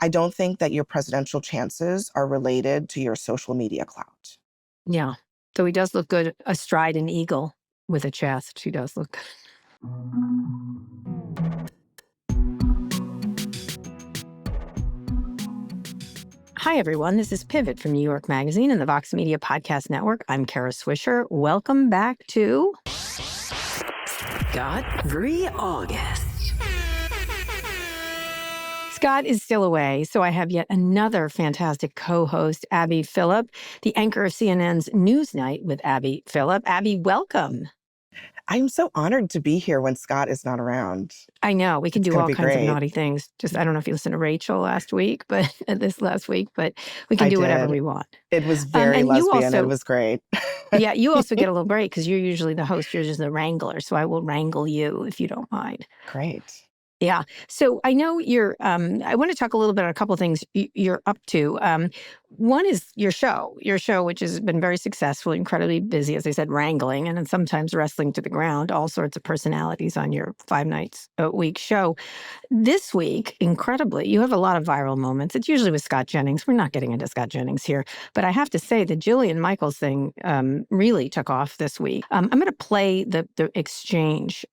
I don't think that your presidential chances are related to your social media clout. Yeah. So he does look good astride an eagle with a chest. He does look good. Hi, everyone. This is Pivot from New York Magazine and the Vox Media Podcast Network. I'm Kara Swisher. Welcome back to Scott Free August. Scott is still away, so I have yet another fantastic co-host, Abby Phillip, the anchor of CNN's Newsnight with Abby Phillip. Abby, welcome. I'm so honored to be here when Scott is not around. I know. We can do all kinds of great. naughty things. Just, I don't know if you listened to Rachel last week, but we can do whatever we want. It was very lesbian. It was great. Yeah, you also get a little break because you're usually the host. You're just the wrangler. So I will wrangle you if you don't mind. Great. Yeah. So I know you're, I want to talk a little bit on a couple of things you're up to. One is your show, which has been very successful, incredibly busy, as I said, wrangling and then sometimes wrestling to the ground, all sorts of personalities on your 5 nights a week show. This week, incredibly, you have a lot of viral moments. It's usually with Scott Jennings. We're not getting into Scott Jennings here, but I have to say the Jillian Michaels thing really took off this week. I'm going to play the exchange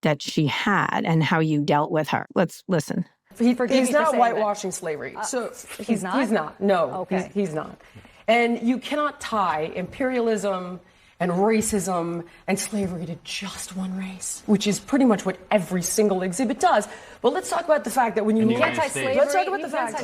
that she had and how you dealt with her. Let's listen. He's not whitewashing slavery. So he's not? He's not. No, okay. He's not. And you cannot tie imperialism and racism and slavery to just one race, which is pretty much what every single exhibit does. But let's talk about the fact that when you can't tie slavery. Let's talk about the fact.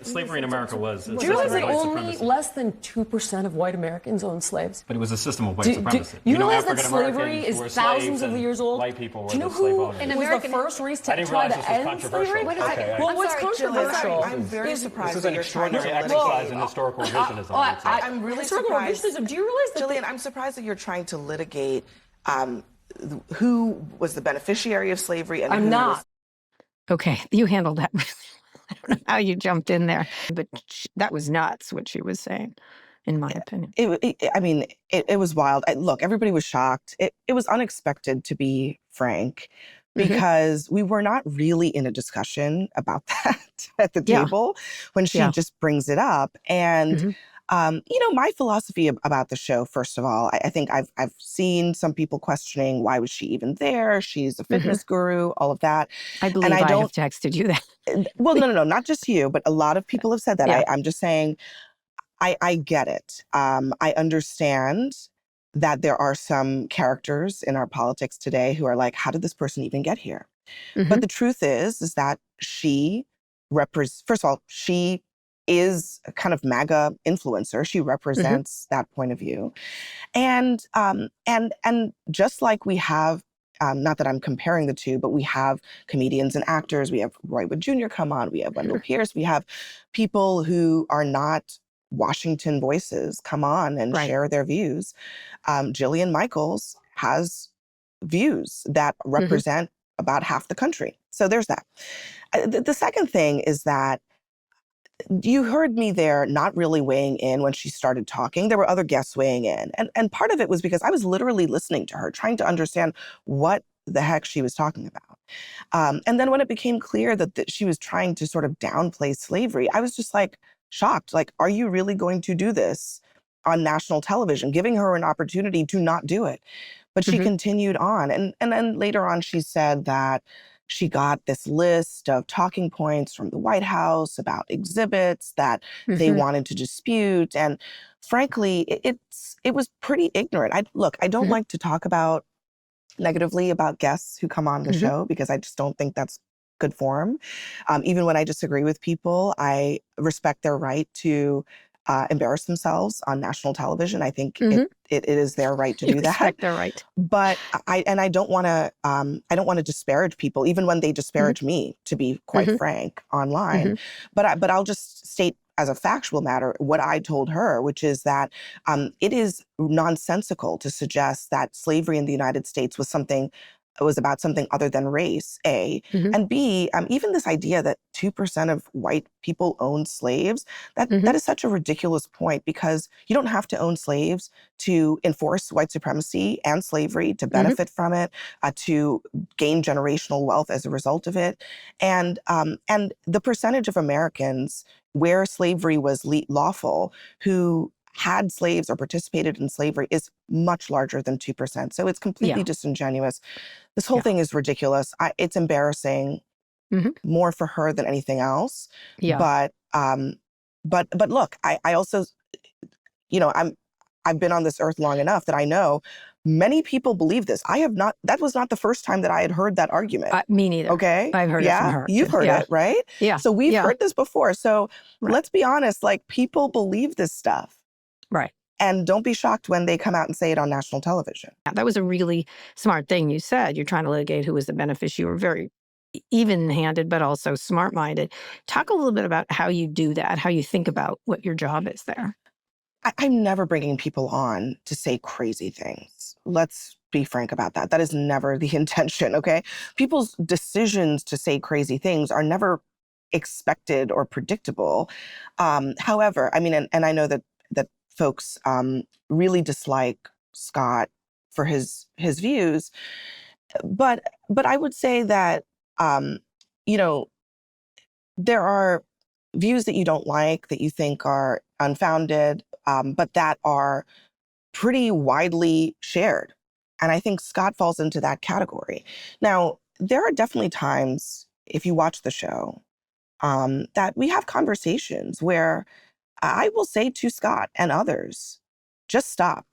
Slavery in America was. Do you realize that only less than 2% of white Americans owned slaves? But it was a system of white supremacy. You realize that slavery is thousands of years old? White people were Do you know the slave who owners. was the first race to try to end slavery? Wait a second. Well, what's controversial? I'm very surprised. This is an extraordinary exercise in historical revisionism. I'm really surprised. Revisionism. Do you realize that? Jillian, I'm surprised that you're trying to litigate who was the beneficiary of slavery and I'm not. Okay, you handled that. I don't know how you jumped in there, but that was nuts what she was saying, in my opinion. It was wild. Look, everybody was shocked. It was unexpected, to be frank, because we were not really in a discussion about that at the table when she just brings it up. And my philosophy about the show, first of all, I think I've seen some people questioning why was she even there? She's a fitness guru, all of that. I believe I have texted you that. Well, no, not just you, but a lot of people have said that. Yeah. I'm just saying, I get it. I understand that there are some characters in our politics today who are like, how did this person even get here? But the truth is that she first of all, she is a kind of MAGA influencer. She represents that point of view. And just like we have, not that I'm comparing the two, but we have comedians and actors. We have Roy Wood Jr. come on. We have Wendell Pierce. We have people who are not Washington voices come on and share their views. Jillian Michaels has views that represent about half the country. So there's that. The second thing is that you heard me there not really weighing in when she started talking. There were other guests weighing in. And part of it was because I was literally listening to her, trying to understand what the heck she was talking about. And then when it became clear that she was trying to sort of downplay slavery, I was just like shocked. Like, are you really going to do this on national television, giving her an opportunity to not do it? But she continued on. And then later on, she said that she got this list of talking points from the White House about exhibits that they wanted to dispute. And frankly, it was pretty ignorant. I don't like to talk negatively about guests who come on the show because I just don't think that's good form. Even when I disagree with people, I respect their right to embarrass themselves on national television. I think it is their right to do that. Respect their right. But I don't want to disparage people, even when they disparage me, to be quite frank, online. But I'll just state as a factual matter what I told her, which is that it is nonsensical to suggest that slavery in the United States was something was about something other than race, A. And B, even this idea that 2% of white people owned slaves, that is such a ridiculous point, because you don't have to own slaves to enforce white supremacy and slavery, to benefit from it, to gain generational wealth as a result of it. And the percentage of Americans where slavery was lawful who had slaves or participated in slavery is much larger than 2%. So it's completely disingenuous. This whole thing is ridiculous. It's embarrassing more for her than anything else. But look, I also, I've been on this earth long enough that I know many people believe this. That was not the first time that I had heard that argument. Me neither. Okay. I've heard it from her. You've heard it, right? Yeah. So we've heard this before. So let's be honest, like, people believe this stuff. Right. And don't be shocked when they come out and say it on national television. That was a really smart thing you said. You're trying to litigate who was the beneficiary. You were very even-handed, but also smart-minded. Talk a little bit about how you do that, how you think about what your job is there. I'm never bringing people on to say crazy things. Let's be frank about that. That is never the intention, okay? People's decisions to say crazy things are never expected or predictable. However, I mean, and I know that folks really dislike Scott for his views, but I would say that there are views that you don't like, that you think are unfounded, but that are pretty widely shared. And I think Scott falls into that category. Now, there are definitely times, if you watch the show, that we have conversations where I will say to Scott and others, just stop.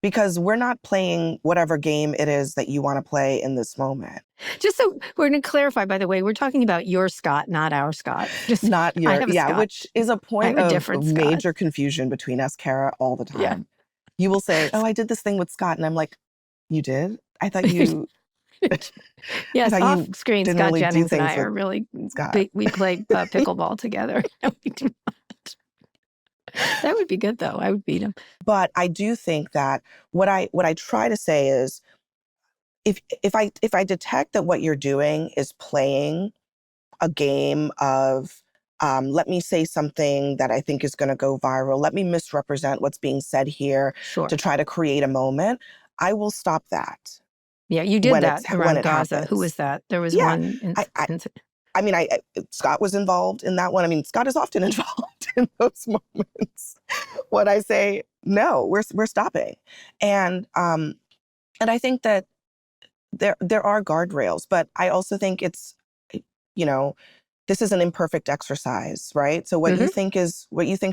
Because we're not playing whatever game it is that you want to play in this moment. Just so we're going to clarify, by the way, we're talking about your Scott, not our Scott. Just not your, which is a point of major confusion between us, Kara, all the time. Yeah. You will say, oh, I did this thing with Scott. And I'm like, you did? I thought you... Yes, off screen, Scott really Jennings and I are really... We play pickleball together. We do not. That would be good, though. I would beat him. But I do think that what I try to say is, if I detect that what you're doing is playing a game of let me say something that I think is going to go viral, let me misrepresent what's being said here to try to create a moment, I will stop that. Yeah, you did that around Gaza. Happens. Who was that? There was one. I mean, Scott was involved in that one. I mean, Scott is often involved in those moments when I say, no, we're stopping. And I think that there are guardrails, but I also think it's, this is an imperfect exercise, right? So what you think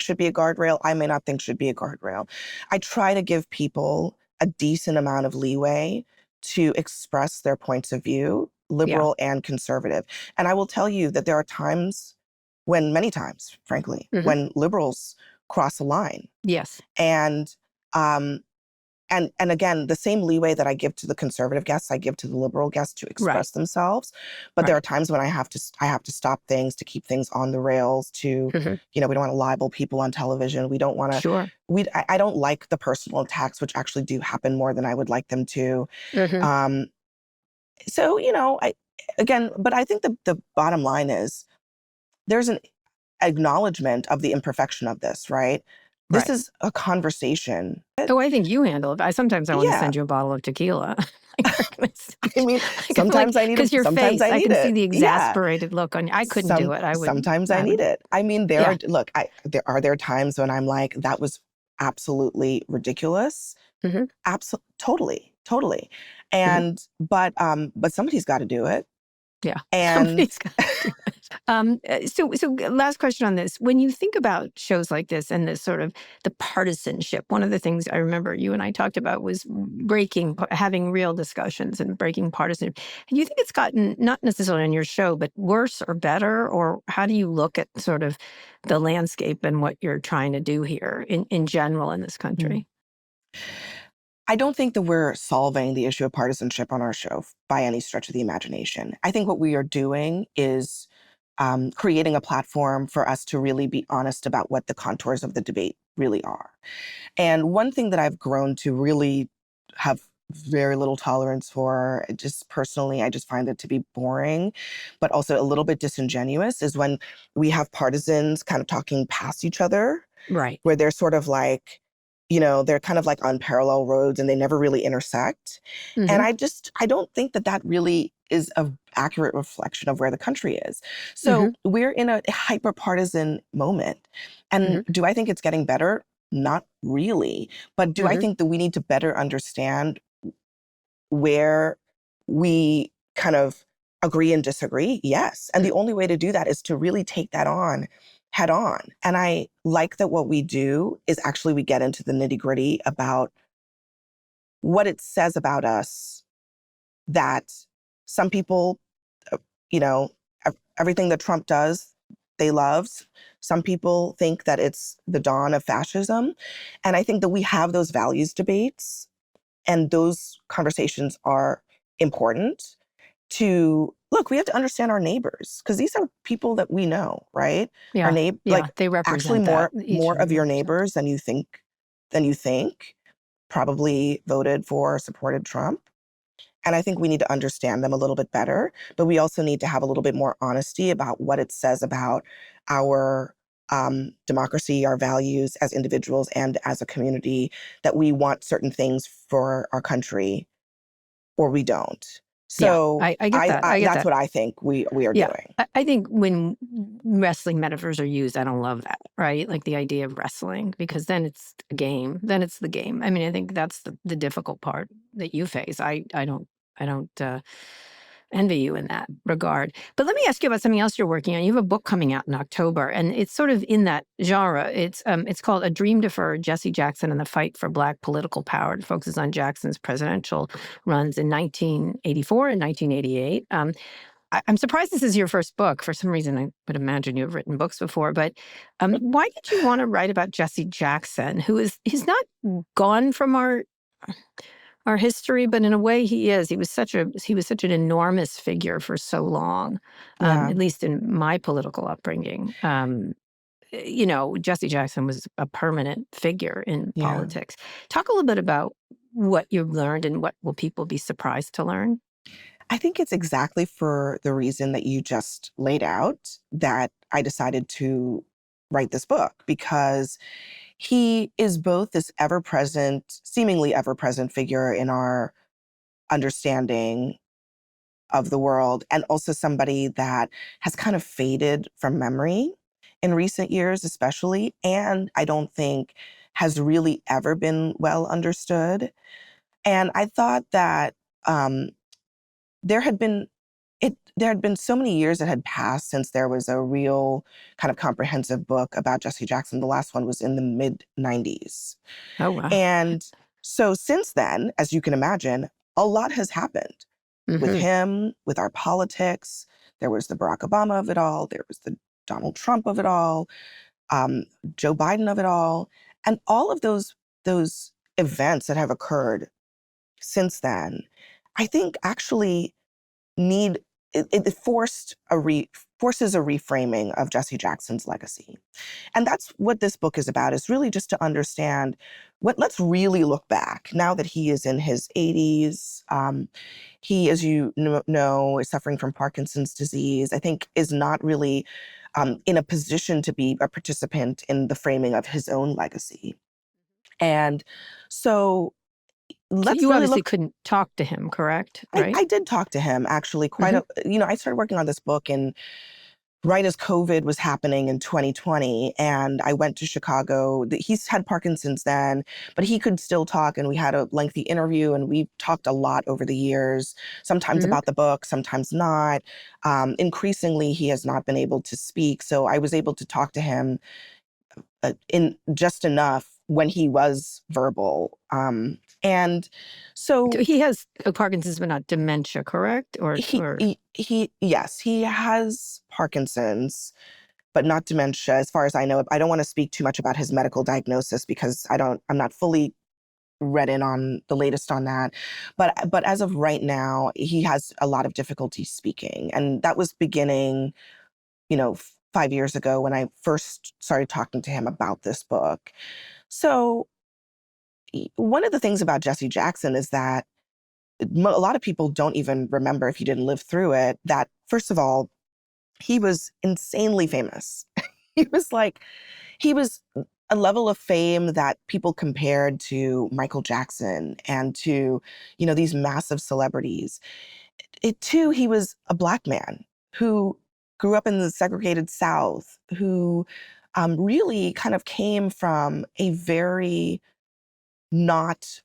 should be a guardrail, I may not think should be a guardrail. I try to give people a decent amount of leeway to express their points of view, liberal and conservative. And I will tell you that there are times many times, frankly, when liberals cross a line. Yes. And again, the same leeway that I give to the conservative guests, I give to the liberal guests to express themselves. But there are times when I have to stop things, to keep things on the rails, to, we don't want to libel people on television. We don't want to, I don't like the personal attacks, which actually do happen more than I would like them to. So, but I think the bottom line is there's an acknowledgement of the imperfection of this, right? This is a conversation. Oh, I think you handle it. Sometimes I want to send you a bottle of tequila. I mean, sometimes I need it. Because your face, I can see the exasperated look on you. I couldn't do it. Sometimes I need it. I mean, there are times when I'm like, that was absolutely ridiculous. Totally. And but somebody's got to do it. Yeah. And somebody's got to do it. So last question on this. When you think about shows like this and this sort of the partisanship, one of the things I remember you and I talked about was having real discussions and breaking partisanship. And you think it's gotten, not necessarily on your show, but worse or better? Or how do you look at sort of the landscape and what you're trying to do here in general in this country? I don't think that we're solving the issue of partisanship on our show by any stretch of the imagination. I think what we are doing is creating a platform for us to really be honest about what the contours of the debate really are. And one thing that I've grown to really have very little tolerance for. Just personally, I just find it to be boring, but also a little bit disingenuous, is when we have partisans kind of talking past each other, Right. where they're sort of like, they're kind of like on parallel roads and they never really intersect. And I don't think that that really is an accurate reflection of where the country is. So we're in a hyper-partisan moment. And do I think it's getting better? Not really. But do I think that we need to better understand where we kind of agree and disagree? Yes. And the only way to do that is to really take that on head on. And I like that what we do is actually we get into the nitty-gritty about what it says about us, that some people, you know, everything that Trump does, they love. Some people think that it's the dawn of fascism. And I think that we have those values debates, and those conversations are important to look. We have to understand our neighbors, because these are people that we know, right? Yeah. Our neighbor, Yeah. They represent actually more of your neighbors than you think probably voted for or supported Trump. And I think we need to understand them a little bit better, but we also need to have a little bit more honesty about what it says about our democracy, our values as individuals and as a community, that we want certain things for our country or we don't. So I get that. I get that's that. what I think we are doing. I think when wrestling metaphors are used, I don't love that, right? Like the idea of wrestling, because then it's a game. Then it's the game. I mean, I think that's the difficult part that you face. I don't envy you in that regard. But let me ask you about something else you're working on. You have a book coming out in October, and it's sort of in that genre. It's called A Dream Deferred: Jesse Jackson and the Fight for Black Political Power. It focuses on Jackson's presidential runs in 1984 and 1988. I'm surprised this is your first book. For some reason, I would imagine you have written books before. But why did you want to write about Jesse Jackson, he's not gone from our history, but in a way he is. He was such an enormous figure for so long, at least in my political upbringing. Jesse Jackson was a permanent figure in politics. Talk a little bit about what you've learned and what will people be surprised to learn. I think it's exactly for the reason that you just laid out that I decided to write this book, because he is both this seemingly ever-present figure in our understanding of the world, and also somebody that has kind of faded from memory in recent years, especially, and I don't think has really ever been well understood. And I thought that there had been so many years that had passed since there was a real kind of comprehensive book about Jesse Jackson. The last one was in the mid-90s. Oh, wow. And so since then, as you can imagine, a lot has happened with him, with our politics. There was the Barack Obama of it all. There was the Donald Trump of it all, Joe Biden of it all. And all of those events that have occurred since then, I think actually it forces a reframing of Jesse Jackson's legacy. And that's what this book is about, is really just to understand let's really look back now that he is in his 80s. He, as you know, is suffering from Parkinson's disease. I think is not really in a position to be a participant in the framing of his own legacy. And so let's you really obviously couldn't talk to him, correct? Right? I did talk to him actually I started working on this book right as COVID was happening in 2020, and I went to Chicago. He's had Parkinson's then, but he could still talk, and we had a lengthy interview, and we talked a lot over the years, sometimes about the book, sometimes not. Increasingly, he has not been able to speak, so I was able to talk to him in just enough when he was verbal. And so he has Parkinson's, but not dementia, correct? Yes, he has Parkinson's, but not dementia, as far as I know. I don't want to speak too much about his medical diagnosis because I'm not fully read in on the latest on that. But as of right now, he has a lot of difficulty speaking. And that was beginning, 5 years ago when I first started talking to him about this book. So one of the things about Jesse Jackson is that a lot of people don't even remember, if you didn't live through it, that first of all, he was insanely famous. he was like, he was a level of fame that people compared to Michael Jackson and to, these massive celebrities. Too, he was a Black man who grew up in the segregated South, who really kind of came from a very not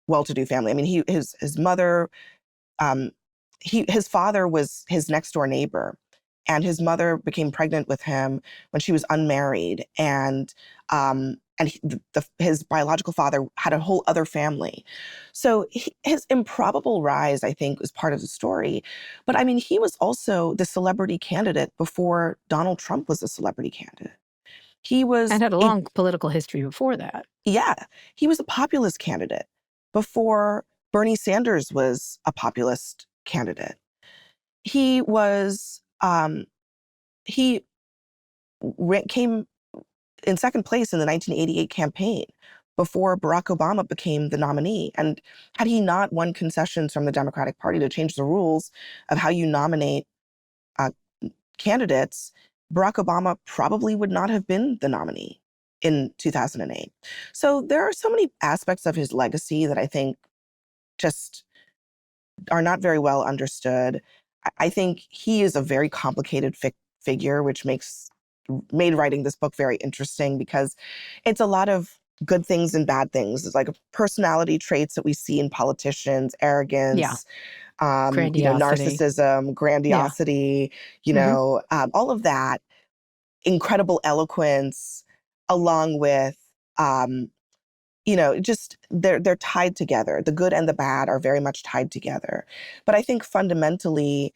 well-to-do family. I mean, his mother, his father was his next door neighbor, and his mother became pregnant with him when she was unmarried, and his biological father had a whole other family. So his improbable rise, I think, was part of the story. But I mean, he was also the celebrity candidate before Donald Trump was a celebrity candidate. He was And had a long political history before that. Yeah, he was a populist candidate before Bernie Sanders was a populist candidate. He was he came in second place in the 1988 campaign before Barack Obama became the nominee. And had he not won concessions from the Democratic Party to change the rules of how you nominate candidates, Barack Obama probably would not have been the nominee in 2008. So there are so many aspects of his legacy that I think just are not very well understood. I think he is a very complicated figure, which made writing this book very interesting, because it's a lot of good things and bad things. It's like personality traits that we see in politicians, arrogance, Grandiosity. narcissism, grandiosity, all of that, incredible eloquence, along with, just they're tied together. The good and the bad are very much tied together. But I think fundamentally,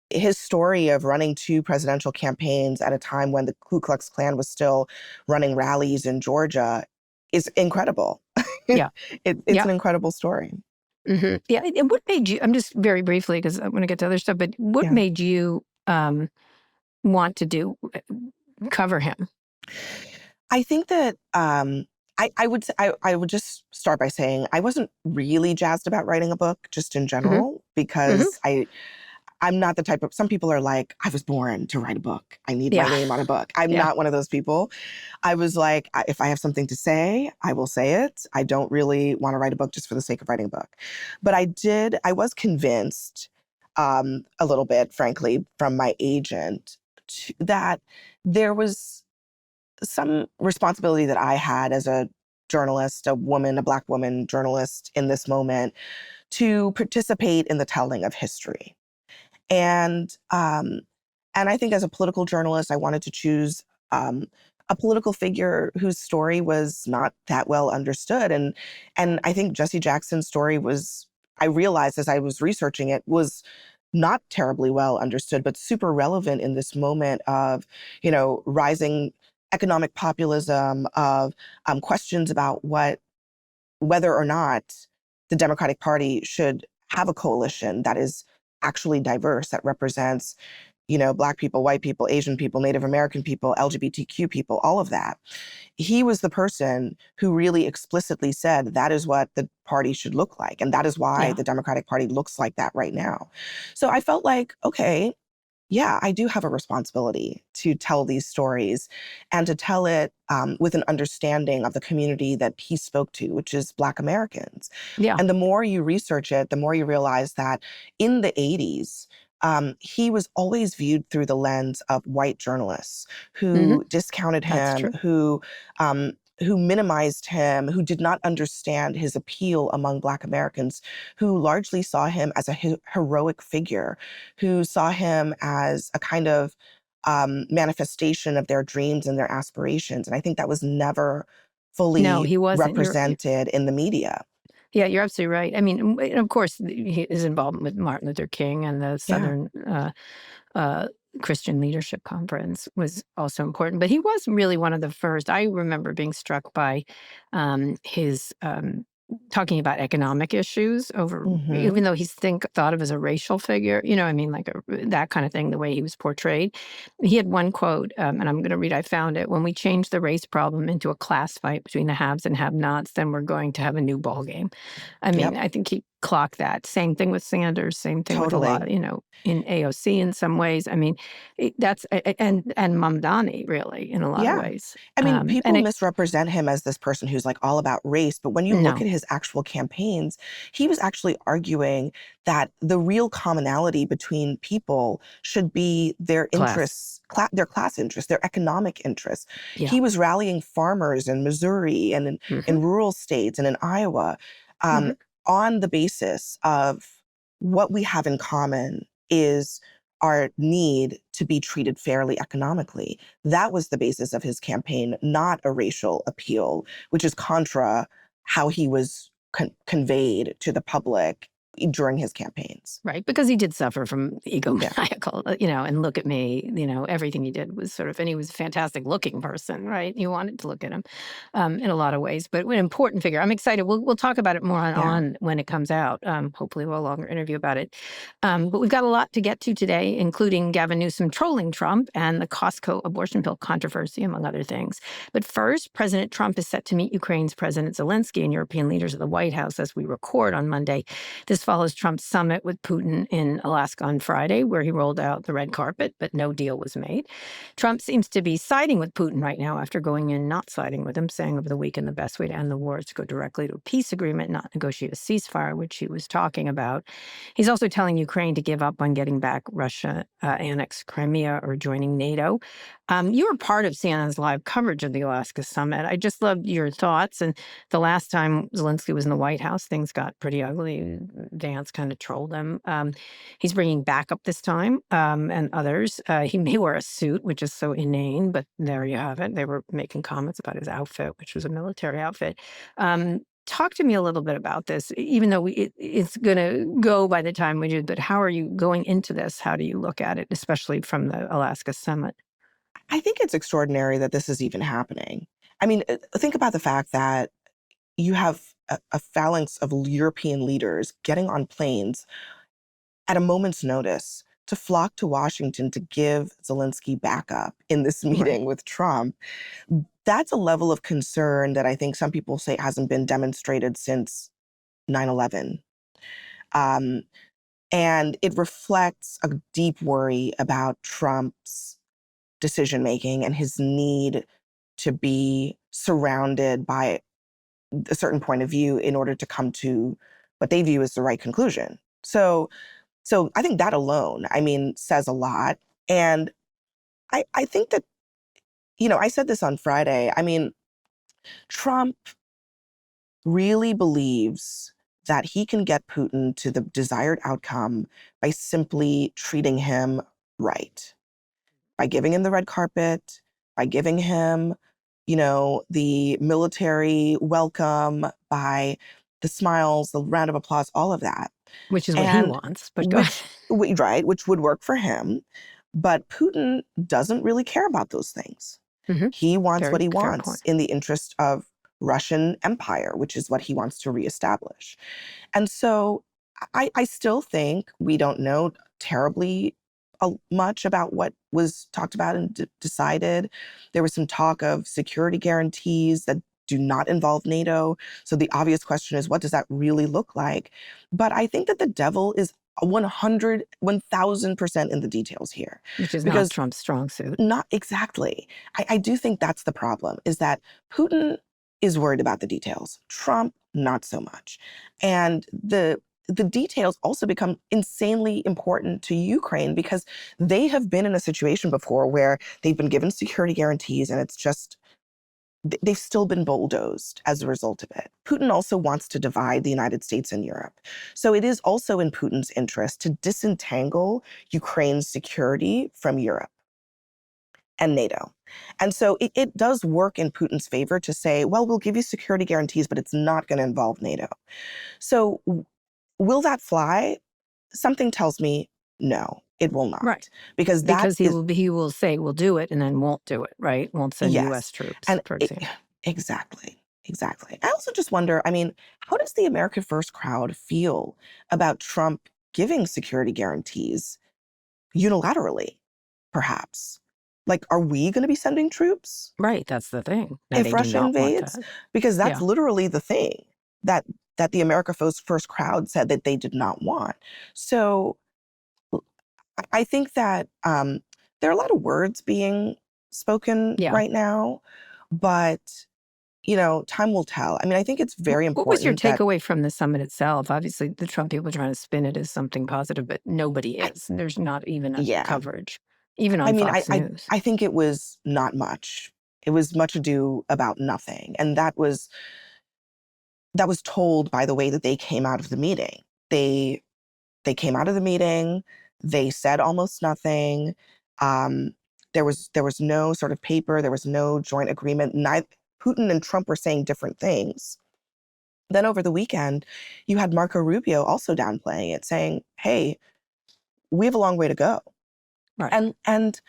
his story of running 2 presidential campaigns at a time when the Ku Klux Klan was still running rallies in Georgia is incredible. Yeah. It's an incredible story. Mm-hmm. Yeah. And what made you, I'm just very briefly, because I want to get to other stuff, but what made you want to cover him? I think that I would just start by saying I wasn't really jazzed about writing a book just in general, because I'm not the type of, some people are like, I was born to write a book. I need my name on a book. I'm not one of those people. I was like, if I have something to say, I will say it. I don't really want to write a book just for the sake of writing a book. But I was convinced a little bit, frankly, from my agent that there was some responsibility that I had as a journalist, a Black woman journalist in this moment, to participate in the telling of history. And I think as a political journalist, I wanted to choose a political figure whose story was not that well understood. And I think Jesse Jackson's story I realized as I was researching it, was not terribly well understood, but super relevant in this moment of, rising economic populism, of questions about whether or not the Democratic Party should have a coalition that is actually diverse, that represents, Black people, white people, Asian people, Native American people, LGBTQ people, all of that. He was the person who really explicitly said that is what the party should look like. And that is why the Democratic Party looks like that right now. So I felt like, okay, yeah, I do have a responsibility to tell these stories and to tell it with an understanding of the community that he spoke to, which is Black Americans. Yeah. And the more you research it, the more you realize that in the 80s, he was always viewed through the lens of white journalists who discounted him, who minimized him, who did not understand his appeal among Black Americans, who largely saw him as a heroic figure, who saw him as a kind of manifestation of their dreams and their aspirations. And I think that was never fully represented in the media. Yeah, you're absolutely right. I mean, of course, his involvement with Martin Luther King and the Southern Christian Leadership Conference was also important. But he was really one of the first. I remember being struck by his talking about economic issues over, even though he's thought of as a racial figure, like that kind of thing, the way he was portrayed. He had one quote, and I'm going to read, I found it: "When we change the race problem into a class fight between the haves and have-nots, then we're going to have a new ball game." I mean, I think he clock that. Same thing with Sanders, same thing with a Totally. lot, in AOC in some ways. I mean, and Mamdani really in a lot of Yeah. ways. I mean, And people misrepresent him as this person who's like all about race, but when you look no, at his actual campaigns, he was actually arguing that the real commonality between people should be their class. interests, their class interests, their economic interests. Yeah. He was rallying farmers in Missouri and in rural states and in Iowa on the basis of what we have in common is our need to be treated fairly economically. That was the basis of his campaign, not a racial appeal, which is contra how he was conveyed to the public during his campaigns. Right, because he did suffer from egomaniacal, and look at me, everything he did was and he was a fantastic looking person, right? You wanted to look at him in a lot of ways, but an important figure. I'm excited. We'll talk about it more on when it comes out. Hopefully we'll have a longer interview about it. But we've got a lot to get to today, including Gavin Newsom trolling Trump and the Costco abortion pill controversy, among other things. But first, President Trump is set to meet Ukraine's President Zelensky and European leaders at the White House as we record on Monday. This follows Trump's summit with Putin in Alaska on Friday, where he rolled out the red carpet, but no deal was made. Trump seems to be siding with Putin right now after going in not siding with him, saying over the weekend the best way to end the war is to go directly to a peace agreement, not negotiate a ceasefire, which he was talking about. He's also telling Ukraine to give up on getting back Russia annexed Crimea or joining NATO. You were part of CNN's live coverage of the Alaska summit. I just loved your thoughts. And the last time Zelensky was in the White House, things got pretty ugly. Vance kind of trolled him. He's bringing backup this time and others. He may wear a suit, which is so inane, but there you have it. They were making comments about his outfit, which was a military outfit. Talk to me a little bit about this, even though it's going to go by the time we do, but how are you going into this? How do you look at it, especially from the Alaska summit? I think it's extraordinary that this is even happening. I mean, think about the fact that you have a phalanx of European leaders getting on planes at a moment's notice to flock to Washington to give Zelensky backup in this meeting with Trump. That's a level of concern that I think some people say hasn't been demonstrated since 9/11. And it reflects a deep worry about Trump's decision-making and his need to be surrounded by a certain point of view in order to come to what they view as the right conclusion. So I think that alone, says a lot. And I think that, I said this on Friday. Trump really believes that he can get Putin to the desired outcome by simply treating him right, by giving him the red carpet, by giving him, the military welcome, by the smiles, the round of applause, all of that. Which is what he wants, but which would work for him. But Putin doesn't really care about those things. He wants what he wants in the interest of Russian empire, which is what he wants to reestablish. And so I still think we don't know terribly much about what was talked about and decided. There was some talk of security guarantees that do not involve NATO. So the obvious question is, what does that really look like? But I think that the devil is 1,000% in the details here. Which is not Trump's strong suit. Not exactly. I do think that's the problem, is that Putin is worried about the details. Trump, not so much. And the details also become insanely important to Ukraine because they have been in a situation before where they've been given security guarantees and it's just, they've still been bulldozed as a result of it. Putin also wants to divide the United States and Europe. So it is also in Putin's interest to disentangle Ukraine's security from Europe and NATO. And so it does work in Putin's favor to say, well, we'll give you security guarantees, but it's not going to involve NATO. So will that fly? Something tells me no, it will not. Right. Because he will say we'll do it and then won't do it, right? Won't send U.S. troops, for example. Exactly. I also just wonder, how does the America First crowd feel about Trump giving security guarantees unilaterally, perhaps? Like, are we going to be sending troops? Right, that's the thing. If Russia invades? Because that's literally the thing, that that the America First crowd said that they did not want. So I think that there are a lot of words being spoken right now, but, time will tell. I mean, I think it's very important. What was your takeaway from the summit itself? Obviously, the Trump people are trying to spin it as something positive, but nobody is. There's not even a coverage, even on Fox News. I think it was not much. It was much ado about nothing. And that was told by the way that they came out of the meeting. They came out of the meeting, they said almost nothing. There was no sort of paper, there was no joint agreement. Putin and Trump were saying different things. Then over the weekend, you had Marco Rubio also downplaying it, saying, hey, we have a long way to go. Right. And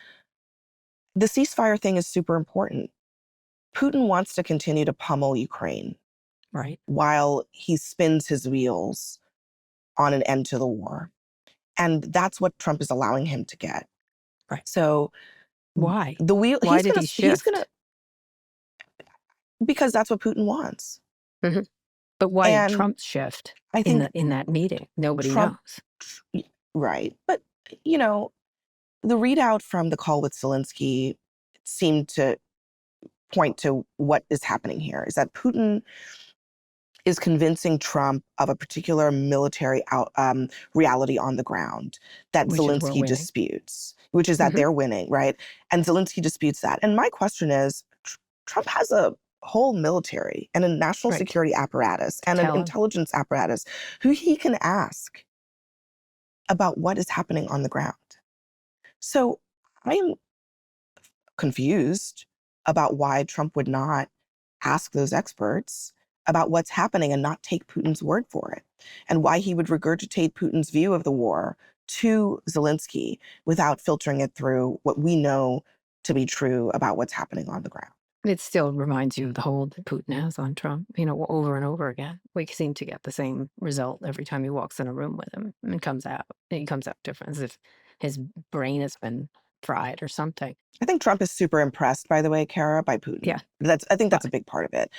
the ceasefire thing is super important. Putin wants to continue to pummel Ukraine. Right. While he spins his wheels on an end to the war. And that's what Trump is allowing him to get. Right. So why? Why did he shift? Because that's what Putin wants. Mm-hmm. But why And Trump's shift I think in that meeting? Nobody knows. Right. But, the readout from the call with Zelensky seemed to point to what is happening here, is that Putin is convincing Trump of a particular military reality on the ground that Zelensky disputes, which is that they're winning, right? And Zelensky disputes that. And my question is, Trump has a whole military and a national security apparatus and an intelligence apparatus who he can ask about what is happening on the ground. So I am confused about why Trump would not ask those experts about what's happening and not take Putin's word for it, and why he would regurgitate Putin's view of the war to Zelensky without filtering it through what we know to be true about what's happening on the ground. It still reminds you of the hold that Putin has on Trump, over and over again. We seem to get the same result every time he walks in a room with him and he comes out different, as if his brain has been fried or something. I think Trump is super impressed, by the way, Kara, by Putin. Yeah. I think that's a big part of it.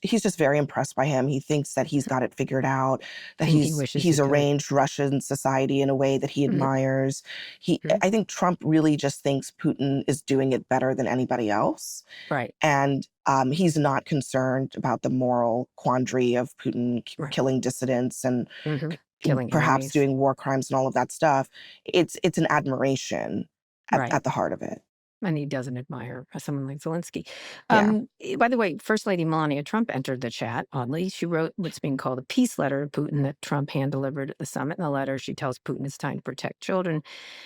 He's just very impressed by him. He thinks that he's got it figured out, that he's arranged Russian society in a way that he admires. I think Trump really just thinks Putin is doing it better than anybody else. Right. And he's not concerned about the moral quandary of Putin killing dissidents and killing perhaps enemies. doing war crimes and all of that stuff. It's an admiration at the heart of it. And he doesn't admire someone like Zelensky. By the way, First Lady Melania Trump entered the chat, oddly. She wrote what's being called a peace letter to Putin that Trump hand-delivered at the summit. In the letter, she tells Putin it's time to protect children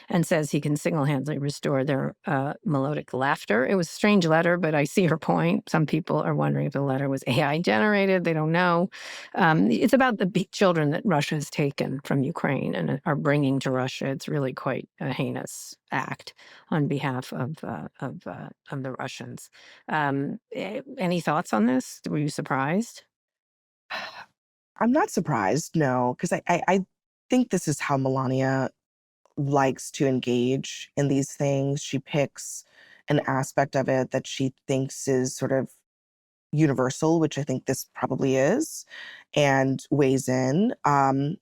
and says he can single-handedly restore their melodic laughter. It was a strange letter, but I see her point. Some people are wondering if the letter was AI-generated. They don't know. It's about the children that Russia has taken from Ukraine and are bringing to Russia. It's really quite a heinous act on behalf of the Russians. Any thoughts on this? Were you surprised? I'm not surprised, no, because I think this is how Melania likes to engage in these things. She picks an aspect of it that she thinks is sort of universal, which I think this probably is, and weighs in. And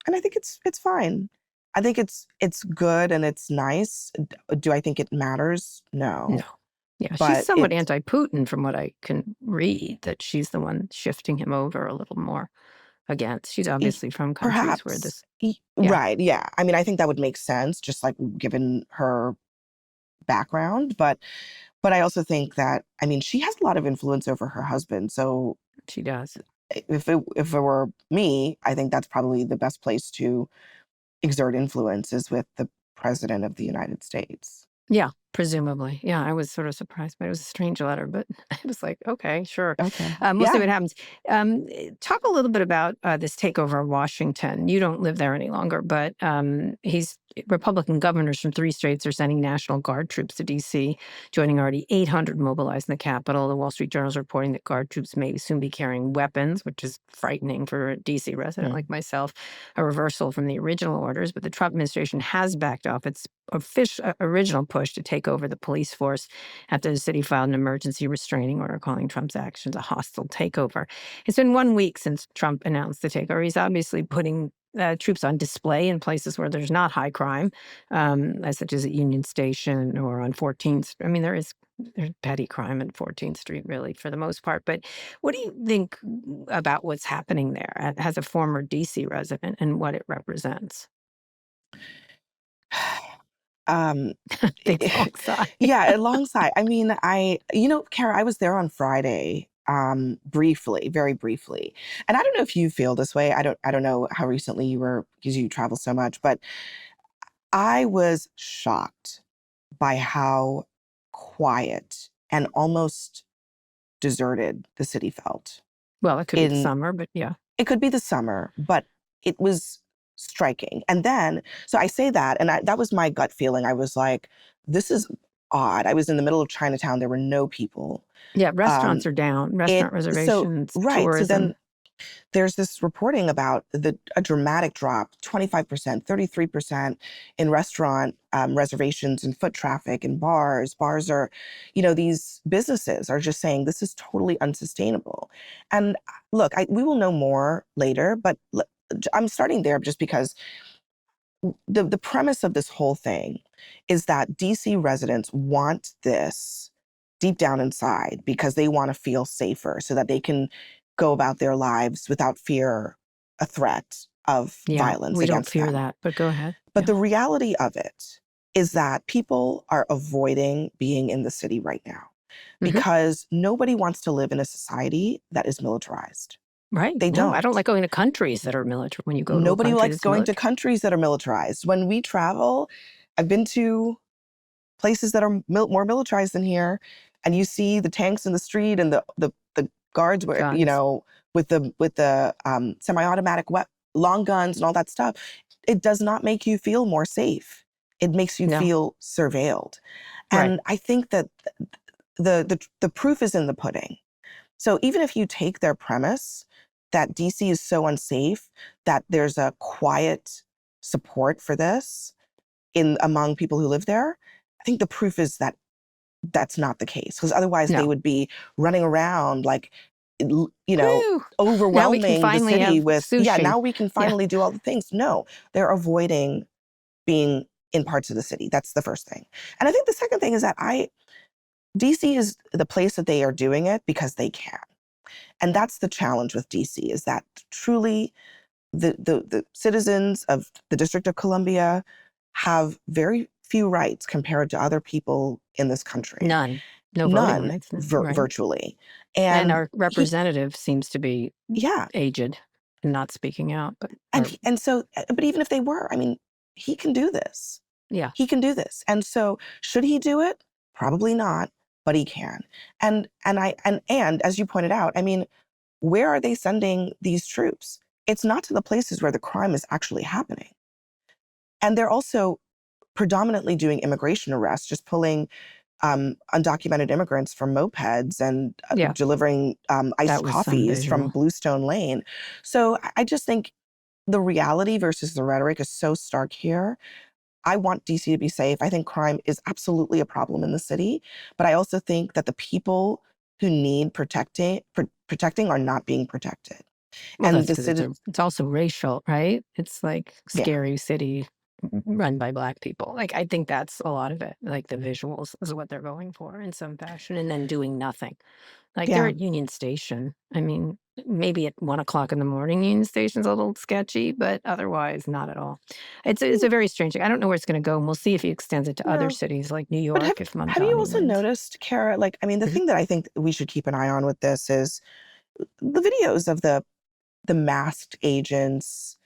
I think it's fine. I think it's good and it's nice. Do I think it matters? No. Yeah, she's somewhat anti-Putin from what I can read, that she's the one shifting him over a little more against. She's obviously from countries where this... Right, yeah. I mean, I think that would make sense, just like given her background. But I also think that, I mean, she has a lot of influence over her husband. So she does. If it were me, I think that's probably the best place to exert influence is with the president of the United States. Yeah, presumably. Yeah, I was sort of surprised, but it was a strange letter. But I was like, okay, sure. Okay. We'll see what happens. Talk a little bit about this takeover of Washington. You don't live there any longer, but Republican governors from 3 states are sending National Guard troops to D.C., joining already 800 mobilized in the Capitol. The Wall Street Journal is reporting that Guard troops may soon be carrying weapons, which is frightening for a D.C. resident like myself, a reversal from the original orders. But the Trump administration has backed off its original push to take take over the police force after the city filed an emergency restraining order calling Trump's actions a hostile takeover. It's been 1 week since Trump announced the takeover. He's obviously putting troops on display in places where there's not high crime, such as at Union Station or on 14th. I mean, there's petty crime at 14th Street, really, for the most part. But what do you think about what's happening there as a former D.C. resident and what it represents? Big long sigh. Yeah, alongside. I mean, Kara, I was there on Friday, briefly, very briefly. And I don't know if you feel this way. I don't know how recently you were, because you travel so much, but I was shocked by how quiet and almost deserted the city felt. Well, it could be the summer, but yeah. It could be the summer, but it was striking. And then, so I say that, and that was my gut feeling. I was like, this is odd. I was in the middle of Chinatown. There were no people. Yeah, restaurants are down, restaurant reservations, tourism. So then there's this reporting about a dramatic drop, 25%, 33% in restaurant reservations and foot traffic and bars. Bars are, these businesses are just saying this is totally unsustainable. And look, we will know more later, but I'm starting there just because the premise of this whole thing is that DC residents want this deep down inside because they want to feel safer so that they can go about their lives without fear, a threat of violence we against don't fear them. that, but go ahead. But the reality of it is that people are avoiding being in the city right now because nobody wants to live in a society that is militarized. Right. They No, don't. I don't like going to countries that are military. When you go Nobody to a country likes that's going to military. countries that are militarized. When we travel, I've been to places that are more militarized than here, and you see the tanks in the street and the guards were, Guns. with the semi-automatic long guns and all that stuff. It does not make you feel more safe. It makes you feel surveilled. And I think that the proof is in the pudding. So even if you take their premise that DC is so unsafe that there's a quiet support for this among people who live there, I think the proof is that that's not the case, because otherwise they would be running around like, overwhelming the city with, now we can finally do all the things. No, they're avoiding being in parts of the city. That's the first thing. And I think the second thing is that DC is the place that they are doing it because they can. And that's the challenge with DC, is that truly the citizens of the District of Columbia have very few rights compared to other people in this country. None. No voting rights. Virtually. And our representative seems to be aged and not speaking out. But even if they were, I mean, he can do this. Yeah. He can do this. And so should he do it? Probably not, but he can. And as you pointed out, I mean, where are they sending these troops? It's not to the places where the crime is actually happening. And they're also predominantly doing immigration arrests, just pulling undocumented immigrants from mopeds and delivering iced coffees from Bluestone Lane. So I just think the reality versus the rhetoric is so stark here. I want DC to be safe. I think crime is absolutely a problem in the city, but I also think that the people who need protecting are not being protected. Well, and it's also racial, right? It's like scary city run by Black people. Like, I think that's a lot of it. Like, the visuals is what they're going for in some fashion, and then doing nothing. Like, they're at Union Station. I mean, maybe at 1 o'clock in the morning, Union Station's a little sketchy, but otherwise, not at all. It's a very strange thing. I don't know where it's going to go, and we'll see if he extends it to other cities like New York. But have you also noticed, Kara, like, I mean, the thing that I think we should keep an eye on with this is the videos of the masked agents.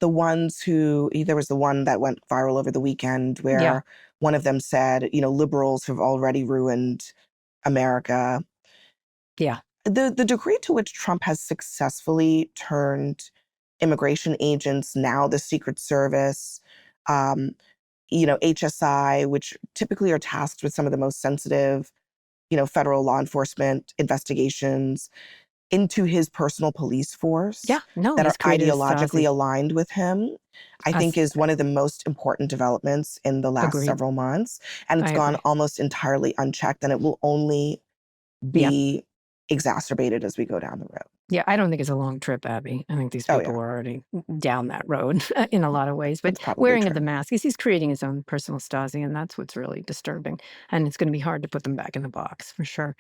The ones who, there was the one that went viral over the weekend where one of them said, liberals have already ruined America. Yeah. The degree to which Trump has successfully turned immigration agents, now the Secret Service, HSI, which typically are tasked with some of the most sensitive, federal law enforcement investigations, into his personal police force Yeah, no, that he's are created a ideologically Stasi. aligned with him, I think is one of the most important developments in the last Agreed. several months. And it's I gone agree. almost entirely unchecked, and it will only Yeah. be exacerbated as we go down the road. Yeah, I don't think it's a long trip, Abby. I think these Oh, people yeah. are already down that road in a lot of ways. But That's probably wearing of true. the mask, he's creating his own personal Stasi, and that's what's really disturbing. And it's going to be hard to put them back in the box, for sure.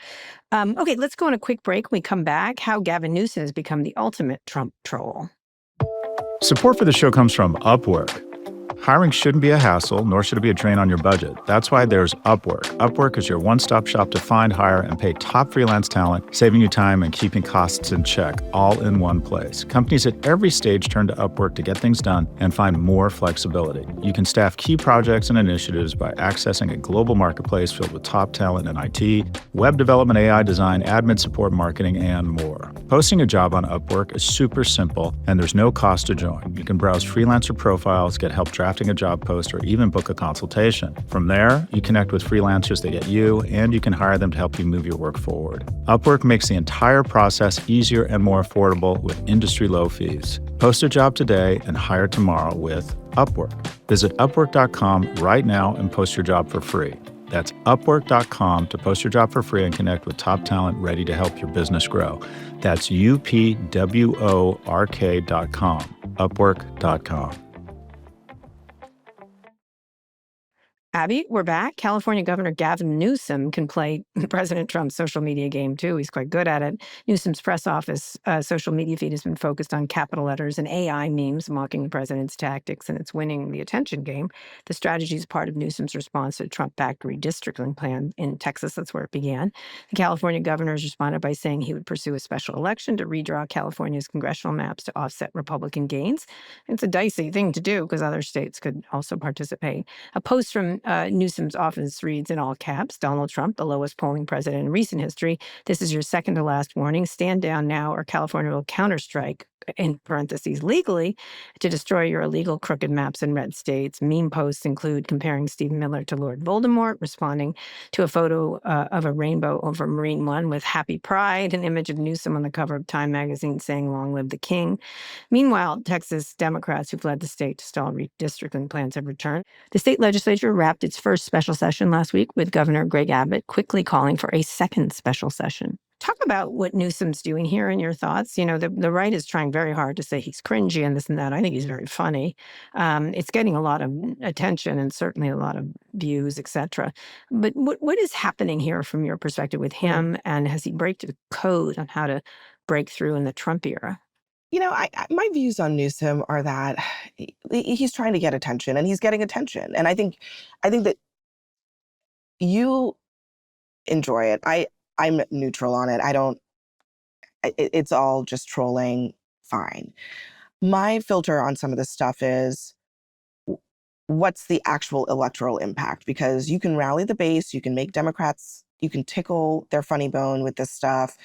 Okay, let's go on a quick break. When we come back, how Gavin Newsom has become the ultimate Trump troll. Support for the show comes from Upwork. Hiring shouldn't be a hassle, nor should it be a drain on your budget. That's why there's Upwork. Upwork is your one-stop shop to find, hire, and pay top freelance talent, saving you time and keeping costs in check, all in one place. Companies at every stage turn to Upwork to get things done and find more flexibility. You can staff key projects and initiatives by accessing a global marketplace filled with top talent in IT, web development, AI design, admin support, marketing, and more. Posting a job on Upwork is super simple, and there's no cost to join. You can browse freelancer profiles, get help drafting a job post, or even book a consultation. From there, you connect with freelancers that get you, and you can hire them to help you move your work forward. Upwork makes the entire process easier and more affordable with industry-low fees. Post a job today and hire tomorrow with Upwork. Visit Upwork.com right now and post your job for free. That's Upwork.com to post your job for free and connect with top talent ready to help your business grow. That's UPWORK.com. Upwork.com. Abby, we're back. California Governor Gavin Newsom can play President Trump's social media game, too. He's quite good at it. Newsom's press office social media feed has been focused on capital letters and AI memes mocking the president's tactics, and it's winning the attention game. The strategy is part of Newsom's response to the Trump-backed redistricting plan in Texas. That's where it began. The California governor has responded by saying he would pursue a special election to redraw California's congressional maps to offset Republican gains. It's a dicey thing to do because other states could also participate. A post from Newsom's office reads in all caps, Donald Trump, the lowest polling president in recent history. This is your second to last warning. Stand down now or California will counterstrike, in parentheses, legally, to destroy your illegal crooked maps in red states. Meme posts include comparing Stephen Miller to Lord Voldemort, responding to a photo of a rainbow over Marine One with Happy Pride, an image of Newsom on the cover of Time magazine saying, Long live the king. Meanwhile, Texas Democrats who fled the state to stall redistricting plans have returned. The state legislature wrapped its first special session last week with Governor Greg Abbott quickly calling for a second special session. Talk about what Newsom's doing here and your thoughts. You know, the right is trying very hard to say he's cringy and this and that. I think he's very funny. It's getting a lot of attention and certainly a lot of views, etc. But what is happening here from your perspective with him? And has he break the code on how to break through in the Trump era? You know, my views on Newsom are that he's trying to get attention, and he's getting attention. And I think that you enjoy it. I'm neutral on it. It's all just trolling. Fine. My filter on some of this stuff is what's the actual electoral impact? Because you can rally the base, you can make Democrats, you can tickle their funny bone with this stuff.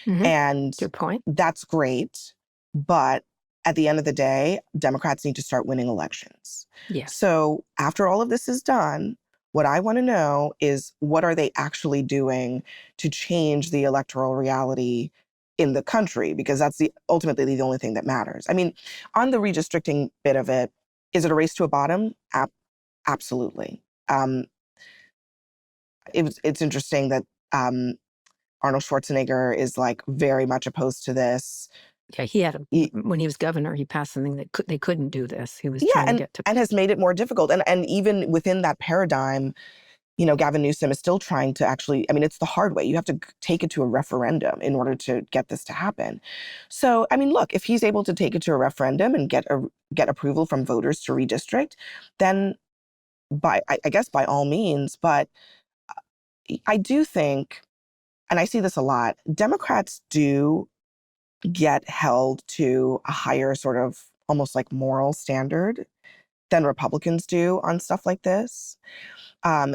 And Good point. that's great. But at the end of the day, Democrats need to start winning elections. Yeah. So after all of this is done, what I want to know is what are they actually doing to change the electoral reality in the country? Because that's ultimately the only thing that matters. I mean, on the redistricting bit of it, is it a race to a bottom? Absolutely. It's interesting that Arnold Schwarzenegger is like very much opposed to this. Yeah, he had when he was governor, he passed something that they couldn't do this. He was trying to get to, and has made it more difficult. And even within that paradigm, you know, Gavin Newsom is still trying to actually, I mean, it's the hard way. You have to take it to a referendum in order to get this to happen. So, I mean, look, if he's able to take it to a referendum and get approval from voters to redistrict, then I guess by all means. But I do think, and I see this a lot, Democrats do get held to a higher sort of almost like moral standard than Republicans do on stuff like this.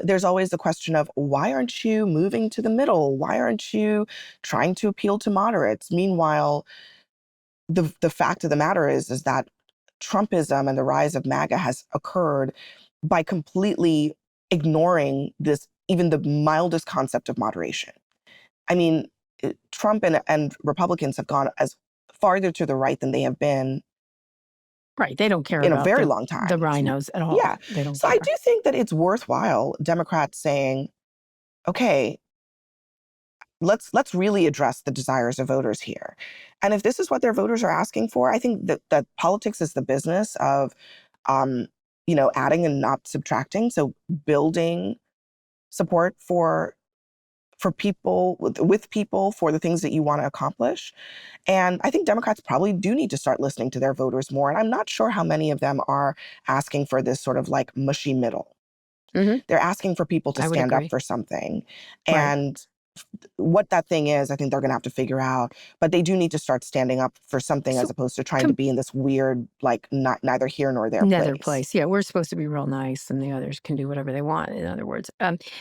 There's always the question of, why aren't you moving to the middle? Why aren't you trying to appeal to moderates? Meanwhile, the fact of the matter is that Trumpism and the rise of MAGA has occurred by completely ignoring this, even the mildest concept of moderation. I mean, Trump and Republicans have gone as farther to the right than they have been Right. They don't care in a about very long time. the rhinos at all. Yeah. They don't So care. I do think that it's worthwhile Democrats saying, okay, let's really address the desires of voters here. And if this is what their voters are asking for, I think that politics is the business of, adding and not subtracting. So building support for people, with people, for the things that you want to accomplish. And I think Democrats probably do need to start listening to their voters more. And I'm not sure how many of them are asking for this sort of like mushy middle. Mm-hmm. They're asking for people to stand up for something. And what that thing is, I think they're going to have to figure out. But they do need to start standing up for something as opposed to trying to be in this weird, like, neither here nor there place. Yeah, we're supposed to be real nice, and the others can do whatever they want, in other words.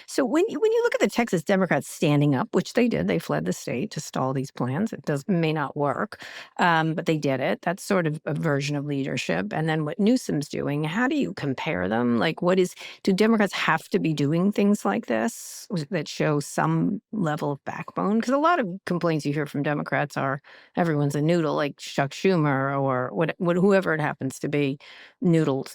So when you look at the Texas Democrats standing up, which they did, they fled the state to stall these plans. It may not work, but they did it. That's sort of a version of leadership. And then what Newsom's doing, how do you compare them? Like, do Democrats have to be doing things like this that show some level of backbone? Because a lot of complaints you hear from Democrats are everyone's a noodle, like Chuck Schumer or whoever it happens to be. Noodles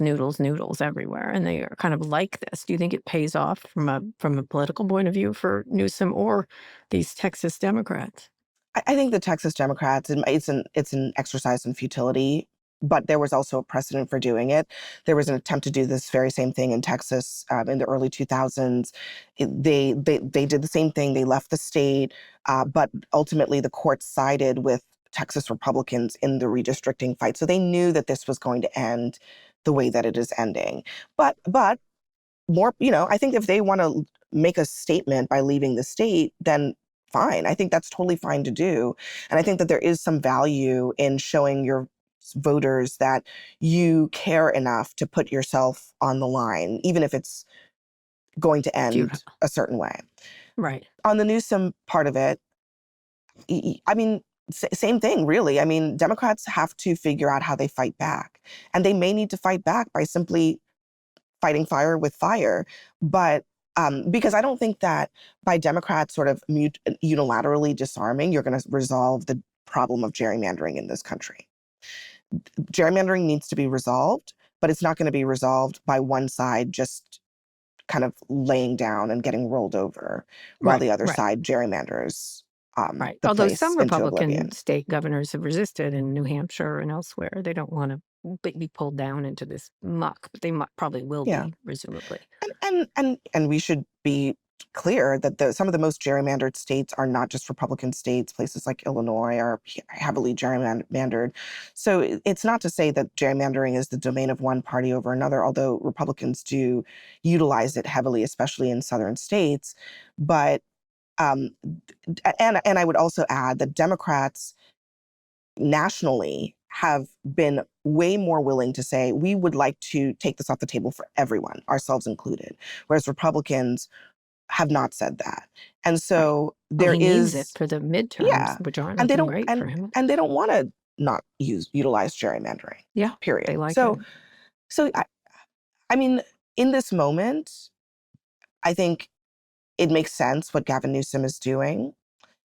everywhere, and they are kind of like this. Do you think it pays off from a political point of view for Newsom or these Texas Democrats? I think the Texas Democrats, it's an exercise in futility, but there was also a precedent for doing it. There was an attempt to do this very same thing in Texas in the early 2000s. They did the same thing. They left the state, but ultimately the court sided with Texas Republicans in the redistricting fight. So they knew that this was going to end the way that it is ending. But more, I think if they want to make a statement by leaving the state, then fine. I think that's totally fine to do. And I think that there is some value in showing your voters that you care enough to put yourself on the line, even if it's going to end a certain way. Right. On the Newsom part of it, I mean, same thing, really. I mean, Democrats have to figure out how they fight back. And they may need to fight back by simply fighting fire with fire. But because I don't think that by Democrats sort of unilaterally disarming, you're going to resolve the problem of gerrymandering in this country. Gerrymandering needs to be resolved, but it's not going to be resolved by one side just kind of laying down and getting rolled over while the other side gerrymanders. Although some Republican state governors have resisted in New Hampshire and elsewhere. They don't want to be pulled down into this muck, but they probably will be, presumably. And we should be clear that some of the most gerrymandered states are not just Republican states. Places like Illinois are heavily gerrymandered. So it's not to say that gerrymandering is the domain of one party over another, although Republicans do utilize it heavily, especially in southern states. But and I would also add that Democrats nationally have been way more willing to say, we would like to take this off the table for everyone, ourselves included, whereas Republicans have not said that. And so there is it for the midterms, which aren't looking great for him. And they don't want to not utilize gerrymandering. Yeah, period. They like so, it. So I mean, in this moment, I think it makes sense what Gavin Newsom is doing.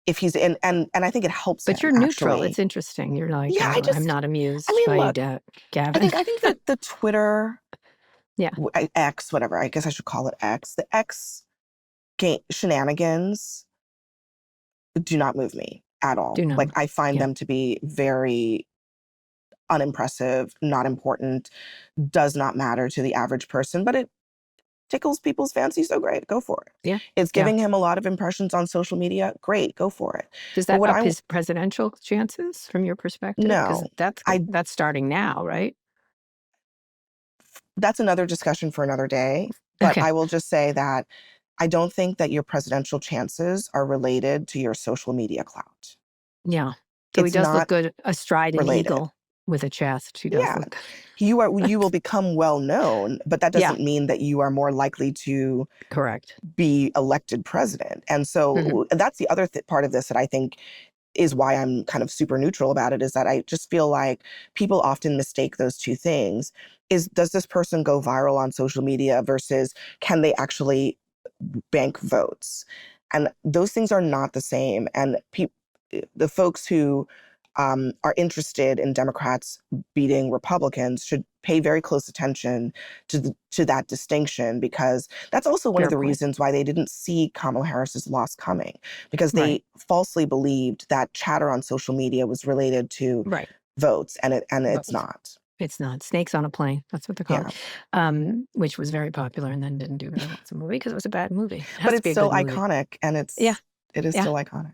If he's in, and I think it helps. But you're neutral. Actually. It's interesting. You're like, I'm not amused by look, Gavin. I think that the Twitter, X, whatever, I guess I should call it X, the X shenanigans do not move me at all. Like, I find them to be very unimpressive, not important, does not matter to the average person, but it tickles people's fancy, so great, go for it. Yeah. It's giving him a lot of impressions on social media, great, go for it. Does that up his presidential chances from your perspective? No. That's starting now, right? That's another discussion for another day. But I will just say that I don't think that your presidential chances are related to your social media clout. Yeah. So he does look good astride an eagle with a chest. He does look. You will become well known, but that doesn't mean that you are more likely to be elected president. And so that's the other part of this that I think is why I'm kind of super neutral about it, is that I just feel like people often mistake those two things. Does this person go viral on social media versus can they actually bank votes? And those things are not the same. And the folks who are interested in Democrats beating Republicans should pay very close attention to that distinction, because that's also one of the reasons why they didn't see Kamala Harris's loss coming, because they falsely believed that chatter on social media was related to votes, and it's not. It's not. Snakes on a Plane. That's what they're called. Which was very popular and then didn't do very well as a movie because it was a bad movie. But it's still iconic, and it is still iconic.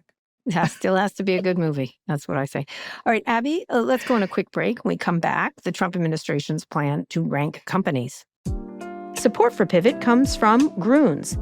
It still has to be a good movie. That's what I say. All right, Abby, let's go on a quick break. When we come back, the Trump administration's plan to rank companies. Support for Pivot comes from Groons.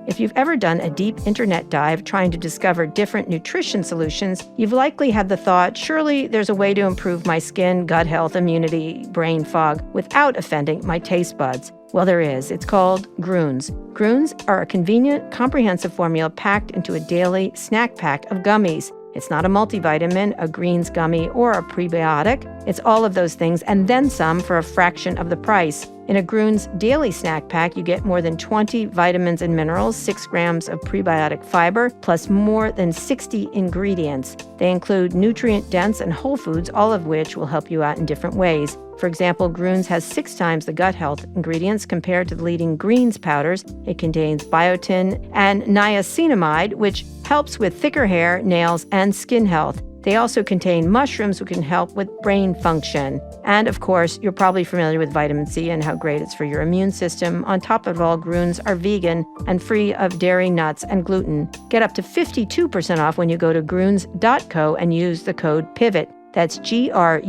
If you've ever done a deep internet dive trying to discover different nutrition solutions, you've likely had the thought, surely there's a way to improve my skin, gut health, immunity, brain fog without offending my taste buds. Well, there is. It's called Groons. Groons are a convenient, comprehensive formula packed into a daily snack pack of gummies. It's not a multivitamin, a greens gummy, or a prebiotic. It's all of those things and then some for a fraction of the price. In a Groons daily snack pack, you get more than 20 vitamins and minerals, 6 grams of prebiotic fiber, plus more than 60 ingredients. They include nutrient-dense and whole foods, all of which will help you out in different ways. For example, Groons has 6 times the gut health ingredients compared to the leading greens powders. It contains biotin and niacinamide, which helps with thicker hair, nails, and skin health. They also contain mushrooms, which can help with brain function. And of course, you're probably familiar with vitamin C and how great it's for your immune system. On top of it all, Groons are vegan and free of dairy, nuts, and gluten. Get up to 52% off when you go to Groons.co and use the code PIVOT. That's GRUNS.co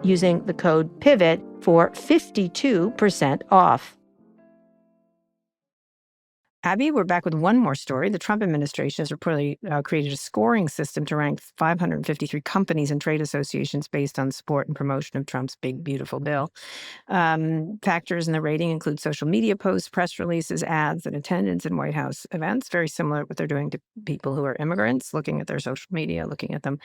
using the code PIVOT for 52% off. Abby, we're back with one more story. The Trump administration has reportedly created a scoring system to rank 553 companies and trade associations based on support and promotion of Trump's big, beautiful bill. Factors in the rating include social media posts, press releases, ads, and attendance in White House events. Very similar to what they're doing to people who are immigrants, looking at their social media, looking at them,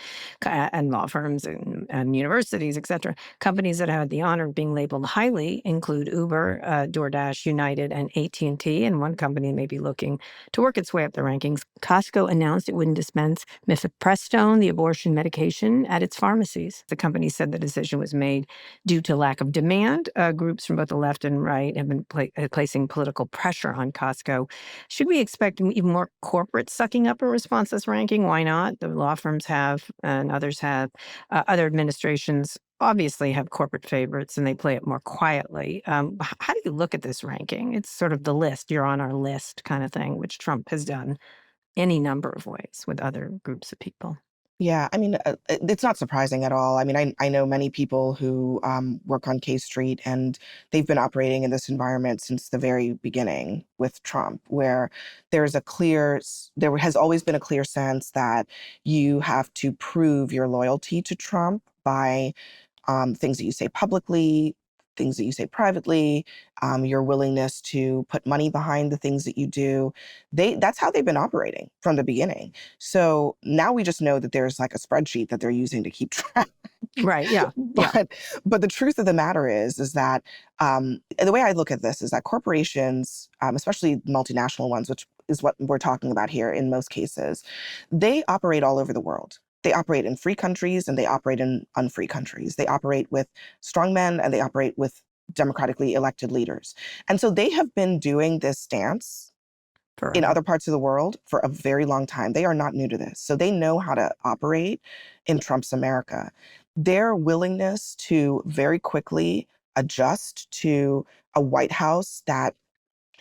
and law firms and universities, et cetera. Companies that have the honor of being labeled highly include Uber, DoorDash, United, and AT&T, and one company may be looking to work its way up the rankings. Costco announced it wouldn't dispense mifepristone, the abortion medication, at its pharmacies. The company said the decision was made due to lack of demand. Groups from both the left and right have been placing political pressure on Costco. Should we expect even more corporates sucking up a response to this ranking? Why not? The law firms have, and others have. Other administrations obviously have corporate favorites and they play it more quietly. How do you look at this ranking? It's sort of the list, you're on our list kind of thing, which Trump has done any number of ways with other groups of people. Yeah, I mean, it's not surprising at all. I mean, I know many people who work on K Street, and they've been operating in this environment since the very beginning with Trump, where there has always been a clear sense that you have to prove your loyalty to Trump by things that you say publicly, things that you say privately, your willingness to put money behind the things that you do. That's how they've been operating from the beginning. So now we just know that there's like a spreadsheet that they're using to keep track. Right, yeah. But the truth of the matter is that the way I look at this is that corporations, especially multinational ones, which is what we're talking about here in most cases, they operate all over the world. They operate in free countries and they operate in unfree countries. They operate with strongmen and they operate with democratically elected leaders. And so they have been doing this dance in other parts of the world for a very long time. They are not new to this. So they know how to operate in Trump's America. Their willingness to very quickly adjust to a White House that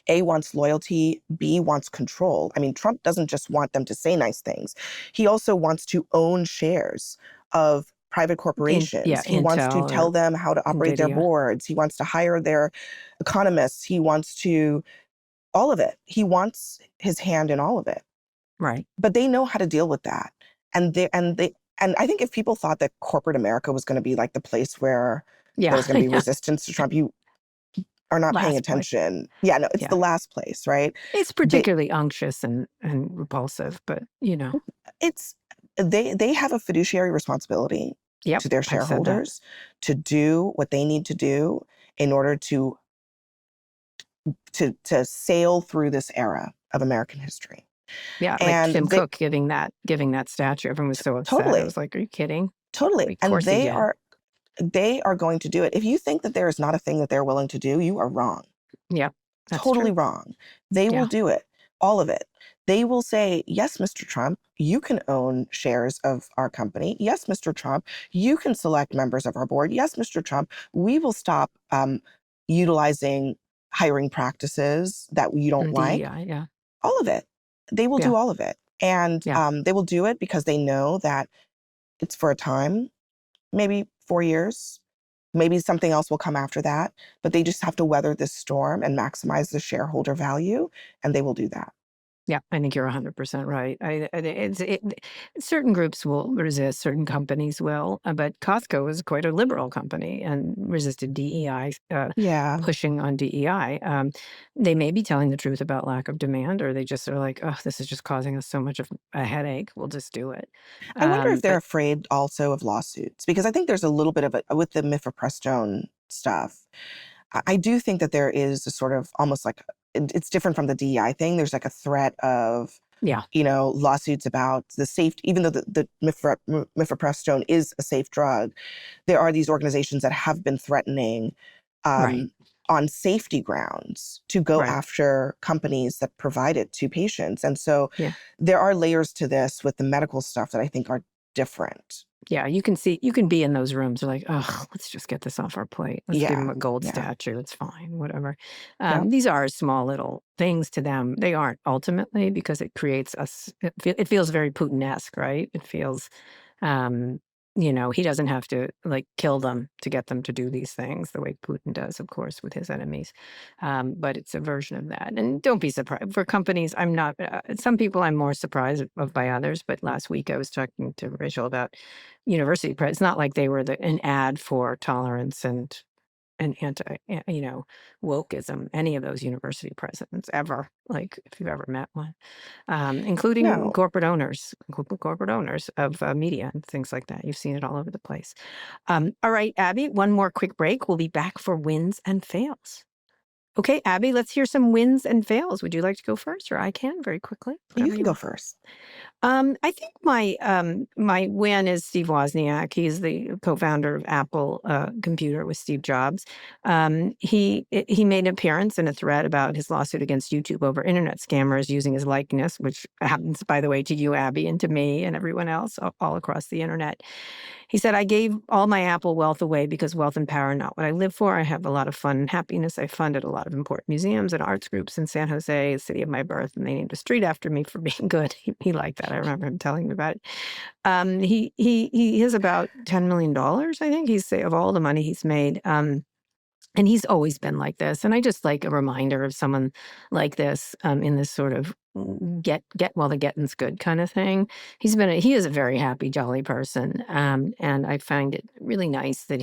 A, wants loyalty, B, wants control. I mean, Trump doesn't just want them to say nice things. He also wants to own shares of private corporations. He wants to tell them how to operate their boards. He wants to hire their economists. He wants to, all of it. He wants his hand in all of it. Right. But they know how to deal with that. And I think if people thought that corporate America was going to be like the place where there was going to be resistance to Trump, you are not paying attention. Yeah, no, it's the last place, right? It's particularly unctuous and repulsive, but you know. They have a fiduciary responsibility to their shareholders to do what they need to do in order to sail through this era. of American history. Yeah, like And Tim Cook giving that statue. Everyone was so upset. I was like, are you kidding? Totally. Of course And they are going to do it. If you think that there is not a thing that they're willing to do, you are wrong. Yeah, that's Totally true. wrong. They will do it. All of it. They will say, yes, Mr. Trump, you can own shares of our company. Yes, Mr. Trump, you can select members of our board. Yes, Mr. Trump, we will stop utilizing hiring practices that you don't like. Yeah. All of it. They will do all of it. And they will do it because they know that it's for a time, maybe 4 years. Maybe something else will come after that, but they just have to weather this storm and maximize the shareholder value, and they will do that. Yeah, I think you're 100% right. Certain groups will resist, certain companies will, but Costco is quite a liberal company and resisted DEI, pushing on DEI. They may be telling the truth about lack of demand, or they just are like, oh, this is just causing us so much of a headache. We'll just do it. I wonder if they're afraid also of lawsuits, because I think there's a little bit of it with the mifepristone stuff. I do think that there is a sort of almost like, it's different from the DEI thing. There's like a threat of, lawsuits about the safety, even though the mifepristone is a safe drug, there are these organizations that have been threatening on safety grounds to go after companies that provide it to patients. And so there are layers to this with the medical stuff that I think are different. Yeah, you can be in those rooms. You're like, oh, let's just get this off our plate. Let's give them a gold statue. It's fine, whatever. These are small little things to them. They aren't ultimately, because it creates us. It feels very Putin-esque, right? It feels, he doesn't have to like kill them to get them to do these things the way Putin does, of course, with his enemies. But it's a version of that. And don't be surprised. For companies, I'm not, some people I'm more surprised of by others. But last week I was talking to Rachel about university press. It's not like they were an ad for tolerance and anti, wokeism, any of those university presidents ever, like if you've ever met one, including corporate owners of media and things like that. You've seen it all over the place. All right, Abby, one more quick break. We'll be back for wins and fails. Okay, Abby, let's hear some wins and fails. Would you like to go first, or I can very quickly? You can go first. I think my win is Steve Wozniak. He's the co-founder of Apple Computer with Steve Jobs. He made an appearance in a thread about his lawsuit against YouTube over internet scammers using his likeness, which happens, by the way, to you, Abby, and to me and everyone else all across the internet. He said, I gave all my Apple wealth away because wealth and power are not what I live for. I have a lot of fun and happiness. I funded a lot of important museums and arts groups in San Jose, the city of my birth, and they named a street after me for being good. He liked that. I remember him telling me about it. He has about $10 million, I think, of all the money he's made. And he's always been like this. And I just like a reminder of someone like this in this sort of get while the getting's good kind of thing. He is a very happy, jolly person. And I find it really nice that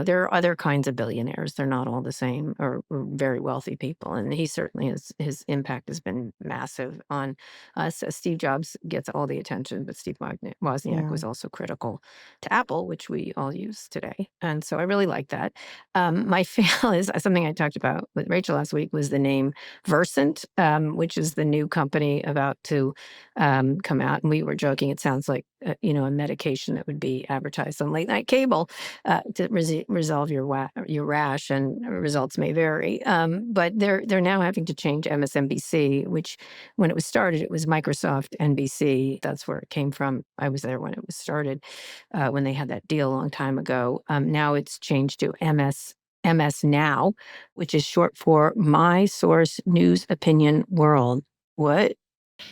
there are other kinds of billionaires. They're not all the same, or very wealthy people. And he certainly his impact has been massive on us. Steve Jobs gets all the attention, but Steve Wozniak was also critical to Apple, which we all use today. And so I really like that. My fail is something I talked about with Rachel last week, was the name Versant, which is the new company about to come out. And we were joking, it sounds like a medication that would be advertised on late night cable to resolve your rash, and results may vary. But they're now having to change MSNBC, which when it was started, it was Microsoft NBC. That's where it came from. I was there when it was started, when they had that deal a long time ago. Now it's changed to MS Now, which is short for My Source News Opinion World. What?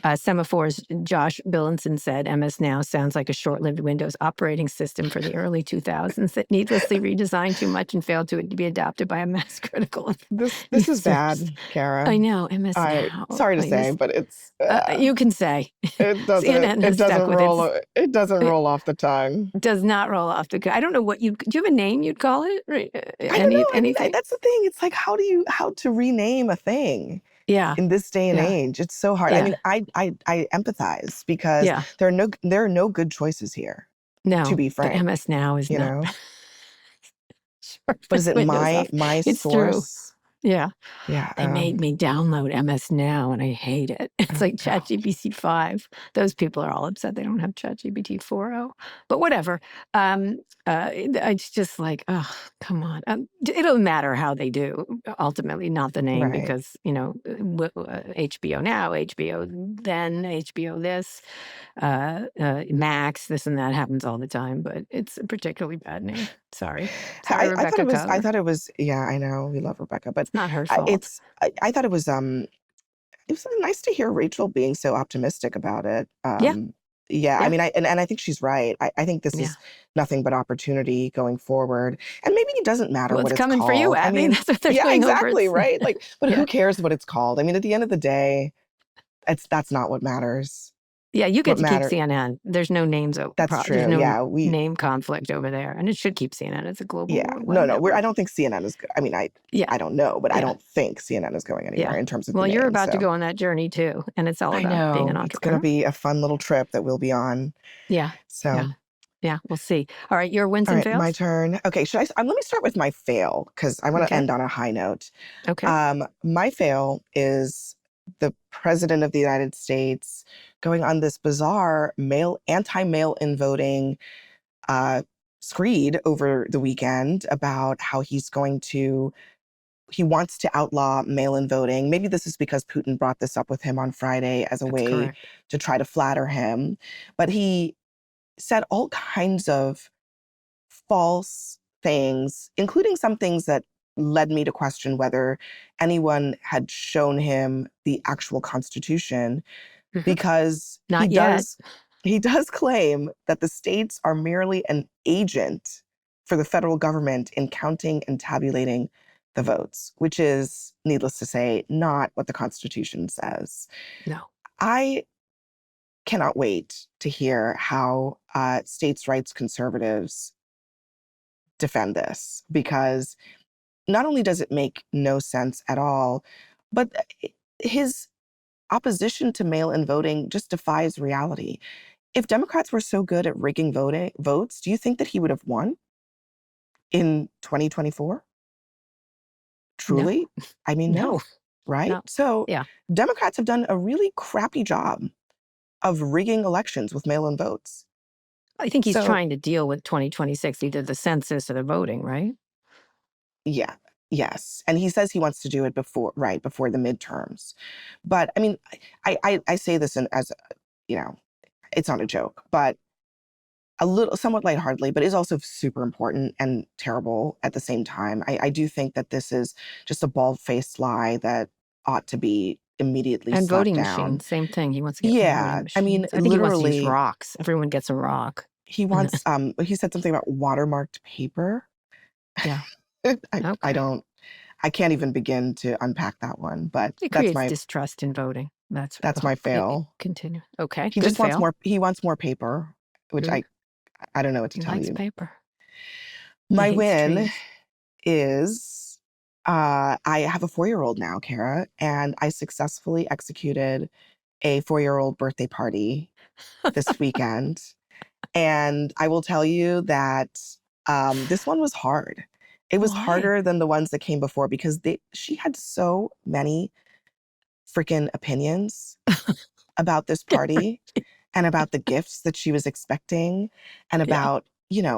Semaphores Josh Billinson said, MS Now sounds like a short-lived Windows operating system for the early 2000s that needlessly redesigned too much and failed to be adopted by a mass critical. This is bad, Kara. I know, MS Now. Sorry to say, but it's... you can say. It doesn't roll off the tongue. It does not roll off the tongue. I don't know what do you have a name you'd call it? I don't know. Anything? That's the thing. It's like, how to rename a thing? Yeah. In this day and age, it's so hard. Yeah. I mean, I empathize, because there are no good choices here. No, to be frank, the MS Now is not. But is it my it's source? True. Yeah. Yeah. They made me download MS Now, and I hate it. It's like ChatGPT 5. Those people are all upset they don't have ChatGPT 4.0. But whatever. It's just like, oh, come on. It doesn't matter how they do, ultimately, not the name, Right. because, HBO Now, HBO then, HBO this, Max, this and that happens all the time. But it's a particularly bad name. Sorry, I thought Rebecca it was. I Cover. thought it was. Yeah, I know we love Rebecca, but It's not her fault. I thought it was. It was nice to hear Rachel being so optimistic about it. Yeah. Yeah, I Yeah. mean, and I think she's right. I think this Yeah. is nothing but opportunity going forward. And maybe it doesn't matter Well, what it's it's coming for you, called. I Abby. mean, That's what they're yeah, doing over exactly, at right? Like, but Yeah. who cares what it's called? I mean, at the end of the day, that's not what matters. Yeah, you get What to keep matter? CNN. There's no names. That's There's true. no Yeah, name conflict over there, and it should keep CNN. It's a global yeah, worldwide no, I network. don't think CNN is. I mean, Yeah, I don't know, but I yeah, don't think CNN is going anywhere yeah. in terms of Well, the you're name. about to So go on that journey too, and it's all I about being an know it's going to entrepreneur. be a fun little trip that we'll be on. Yeah, So. yeah, yeah. We'll see. All right, your wins All and right, my fails. turn. Okay, let me start with my fail because I want to Okay. end on a high note. Okay. My fail is the president of the United States going on this bizarre anti-mail-in voting screed over the weekend about how he wants to outlaw mail-in voting. Maybe this is because Putin brought this up with him on Friday as a That's way correct. to try to flatter him. But he said all kinds of false things, including some things that led me to question whether anyone had shown him the actual Constitution, Mhm. because Not yet. he does claim that the states are merely an agent for the federal government in counting and tabulating the votes, which is, needless to say, not what the Constitution says. No. I cannot wait to hear how states' rights conservatives defend this, because not only does it make no sense at all, but his opposition to mail-in voting just defies reality. If Democrats were so good at rigging votes, do you think that he would have won in 2024? Truly? No. I mean, no, right? No. So Yeah. Democrats have done a really crappy job of rigging elections with mail-in votes. I think he's So, trying to deal with 2026, either the census or the voting, right? yeah, yes. And he says he wants to do it before the midterms. But I mean, I say this as, it's not a joke, but somewhat lightheartedly, but is also super important and terrible at the same time. I do think that this is just a bald-faced lie that ought to be immediately And slapped voting down. machines, same thing. He wants to get more Yeah, voting I mean, machines. I think he wants to use literally, rocks. Everyone gets a rock. he wants. He said something about watermarked paper. Yeah. I Okay. I can't even begin to unpack that one, but It that's creates distrust in voting. That's the my whole fail. continue. Okay. He Good just wants fail. he wants more paper, which Good. I don't know what to He tell likes you. paper. He My hates win trees. is I have a 4-year-old now, Kara, and I successfully executed a 4-year-old birthday party this weekend. And I will tell you that this one was hard. It was Why? harder than the ones that came before because she had so many freaking opinions about this party and about the gifts that she was expecting and Yeah. about,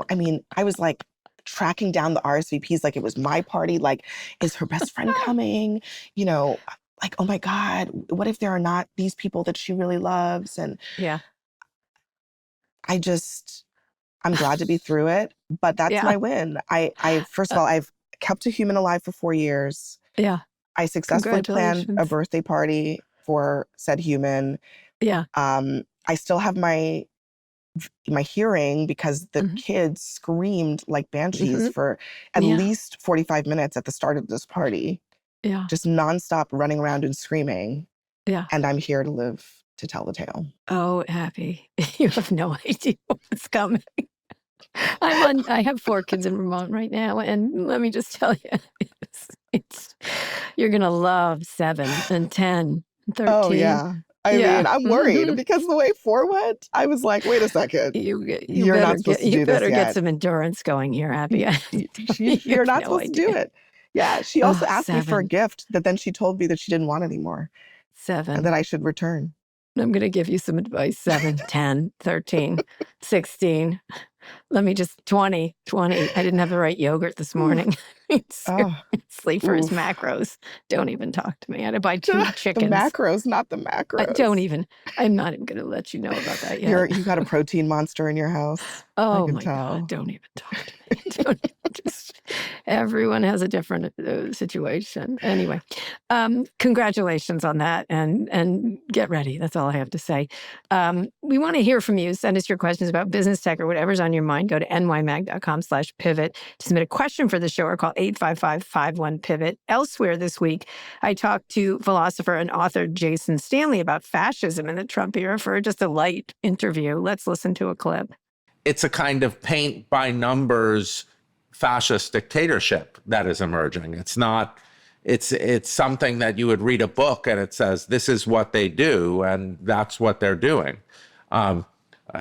I mean, I was like tracking down the RSVPs like it was my party. Like, is her best friend coming? Like, oh my God, what if there are not these people that she really loves? And Yeah. I'm glad to be through it, but that's Yeah. my win. First of all, I've kept a human alive for 4 years. Yeah. I successfully planned a Congratulations. birthday party for said human. Yeah. I still have my hearing because the Mhm. kids screamed like banshees Mhm. for at Yeah. least 45 minutes at the start of this party, Yeah. just nonstop running around and screaming. Yeah. And I'm here to live to tell the tale. Oh, Abby, you have no idea what's coming. I have 4 kids in Vermont right now, and let me just tell you, it's you're gonna love 7 and 10 and 13. Oh, yeah. I mean, I'm worried because the way 4 went, I was like, wait a second. You You're not supposed to do this better get yet. some endurance going here, Abby. You're not No supposed to do idea. it. Yeah, she also asked me for a 7. gift that then she told me that she didn't want anymore and 7. that I should return. I'm going to give you some advice. 7, 10, 13, 16. Let me just 20. I didn't have the right yogurt this morning. Oh, Sleep for his oof. macros. Don't even talk to me. I had to buy 2 The chickens. macros, not the macros. Don't even. I'm not even going to let you know about that yet. You got a protein monster in your house. I Oh can my tell. God, don't even talk to me. Don't even everyone has a different situation. Anyway, congratulations on that and get ready. That's all I have to say. We want to hear from you. Send us your questions about business, tech, or whatever's on your mind. Go to nymag.com/pivot to submit a question for the show or call 855-51-PIVOT. Elsewhere this week, I talked to philosopher and author Jason Stanley about fascism in the Trump era for just a light interview. Let's listen to a clip. It's a kind of paint by numbers fascist dictatorship that is emerging. It's not, it's something that you would read a book and it says, this is what they do, and that's what they're doing.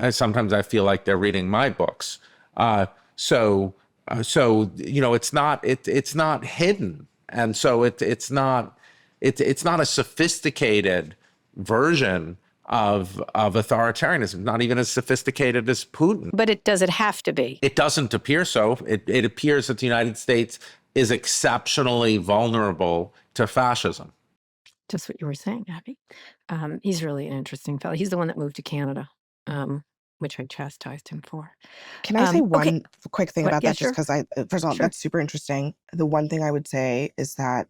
Sometimes I feel like they're reading my books. So it's not hidden. And so it's not a sophisticated version of authoritarianism, not even as sophisticated as Putin. But does it have to be? It doesn't appear so. It appears that the United States is exceptionally vulnerable to fascism. Just what you were saying, Abby. He's really an interesting fellow. He's the one that moved to Canada, which I chastised him for. Can I say one quick thing about Yeah, that? sure. Just because first of all, Sure. that's super interesting. The one thing I would say is that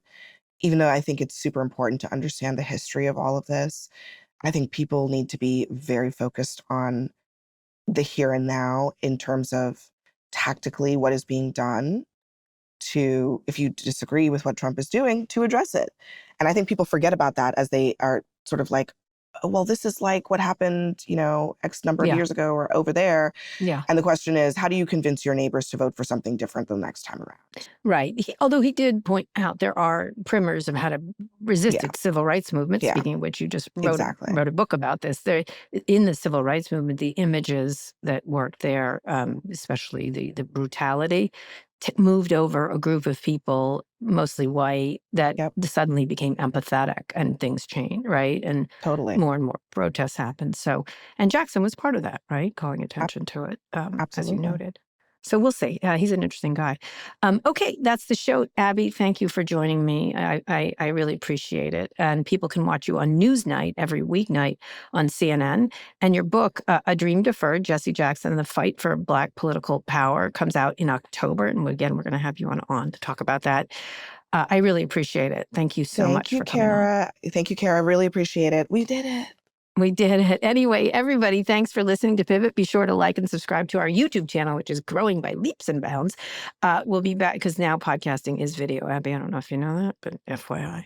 even though I think it's super important to understand the history of all of this, I think people need to be very focused on the here and now in terms of tactically what is being done to, if you disagree with what Trump is doing, to address it. And I think people forget about that as they are sort of like, oh, well, this is like what happened, X number of years ago or over there. Yeah. And the question is, how do you convince your neighbors to vote for something different the next time around? Right. Although he did point out there are primers of how to resist the civil rights movement, speaking of which you just wrote a book about this. There, in the civil rights movement, the images that worked there, especially the brutality, moved over a group of people, mostly white, that suddenly became empathetic and things changed, right? And totally more and more protests happened. So, and Jackson was part of that, right? Calling attention to it, as you noted. So we'll see. He's an interesting guy. Okay, that's the show. Abby, thank you for joining me. I really appreciate it. And people can watch you on Newsnight every weeknight on CNN. And your book, A Dream Deferred, Jesse Jackson and the Fight for Black Political Power, comes out in October. And again, we're going to have you on to talk about that. I really appreciate it. Thank you so much for coming on. Thank you, Kara. I really appreciate it. We did it. We did it. Anyway, everybody, thanks for listening to Pivot. Be sure to like and subscribe to our YouTube channel, which is growing by leaps and bounds. We'll be back because now podcasting is video. Abby, I don't know if you know that, but FYI.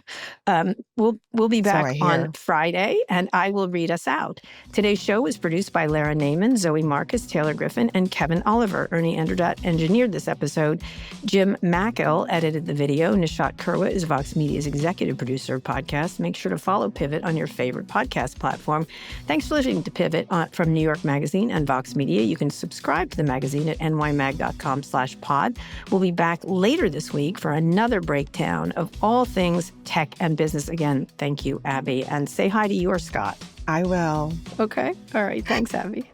We'll be back on Friday, and I will read us out. Today's show was produced by Lara Naaman, Zoë Marcus, Taylor Griffin, and Kevin Oliver. Ernie Anderdutt engineered this episode. Jim Mackill edited the video. Nishat Kurwa is Vox Media's executive producer of podcasts. Make sure to follow Pivot on your favorite podcast platform. Thanks for listening to Pivot from New York Magazine and Vox Media. You can subscribe to the magazine at nymag.com/pod. We'll be back later this week for another breakdown of all things tech and business. Again, thank you, Abby. And say hi to your Scott. I will. Okay. All right. Thanks, Abby.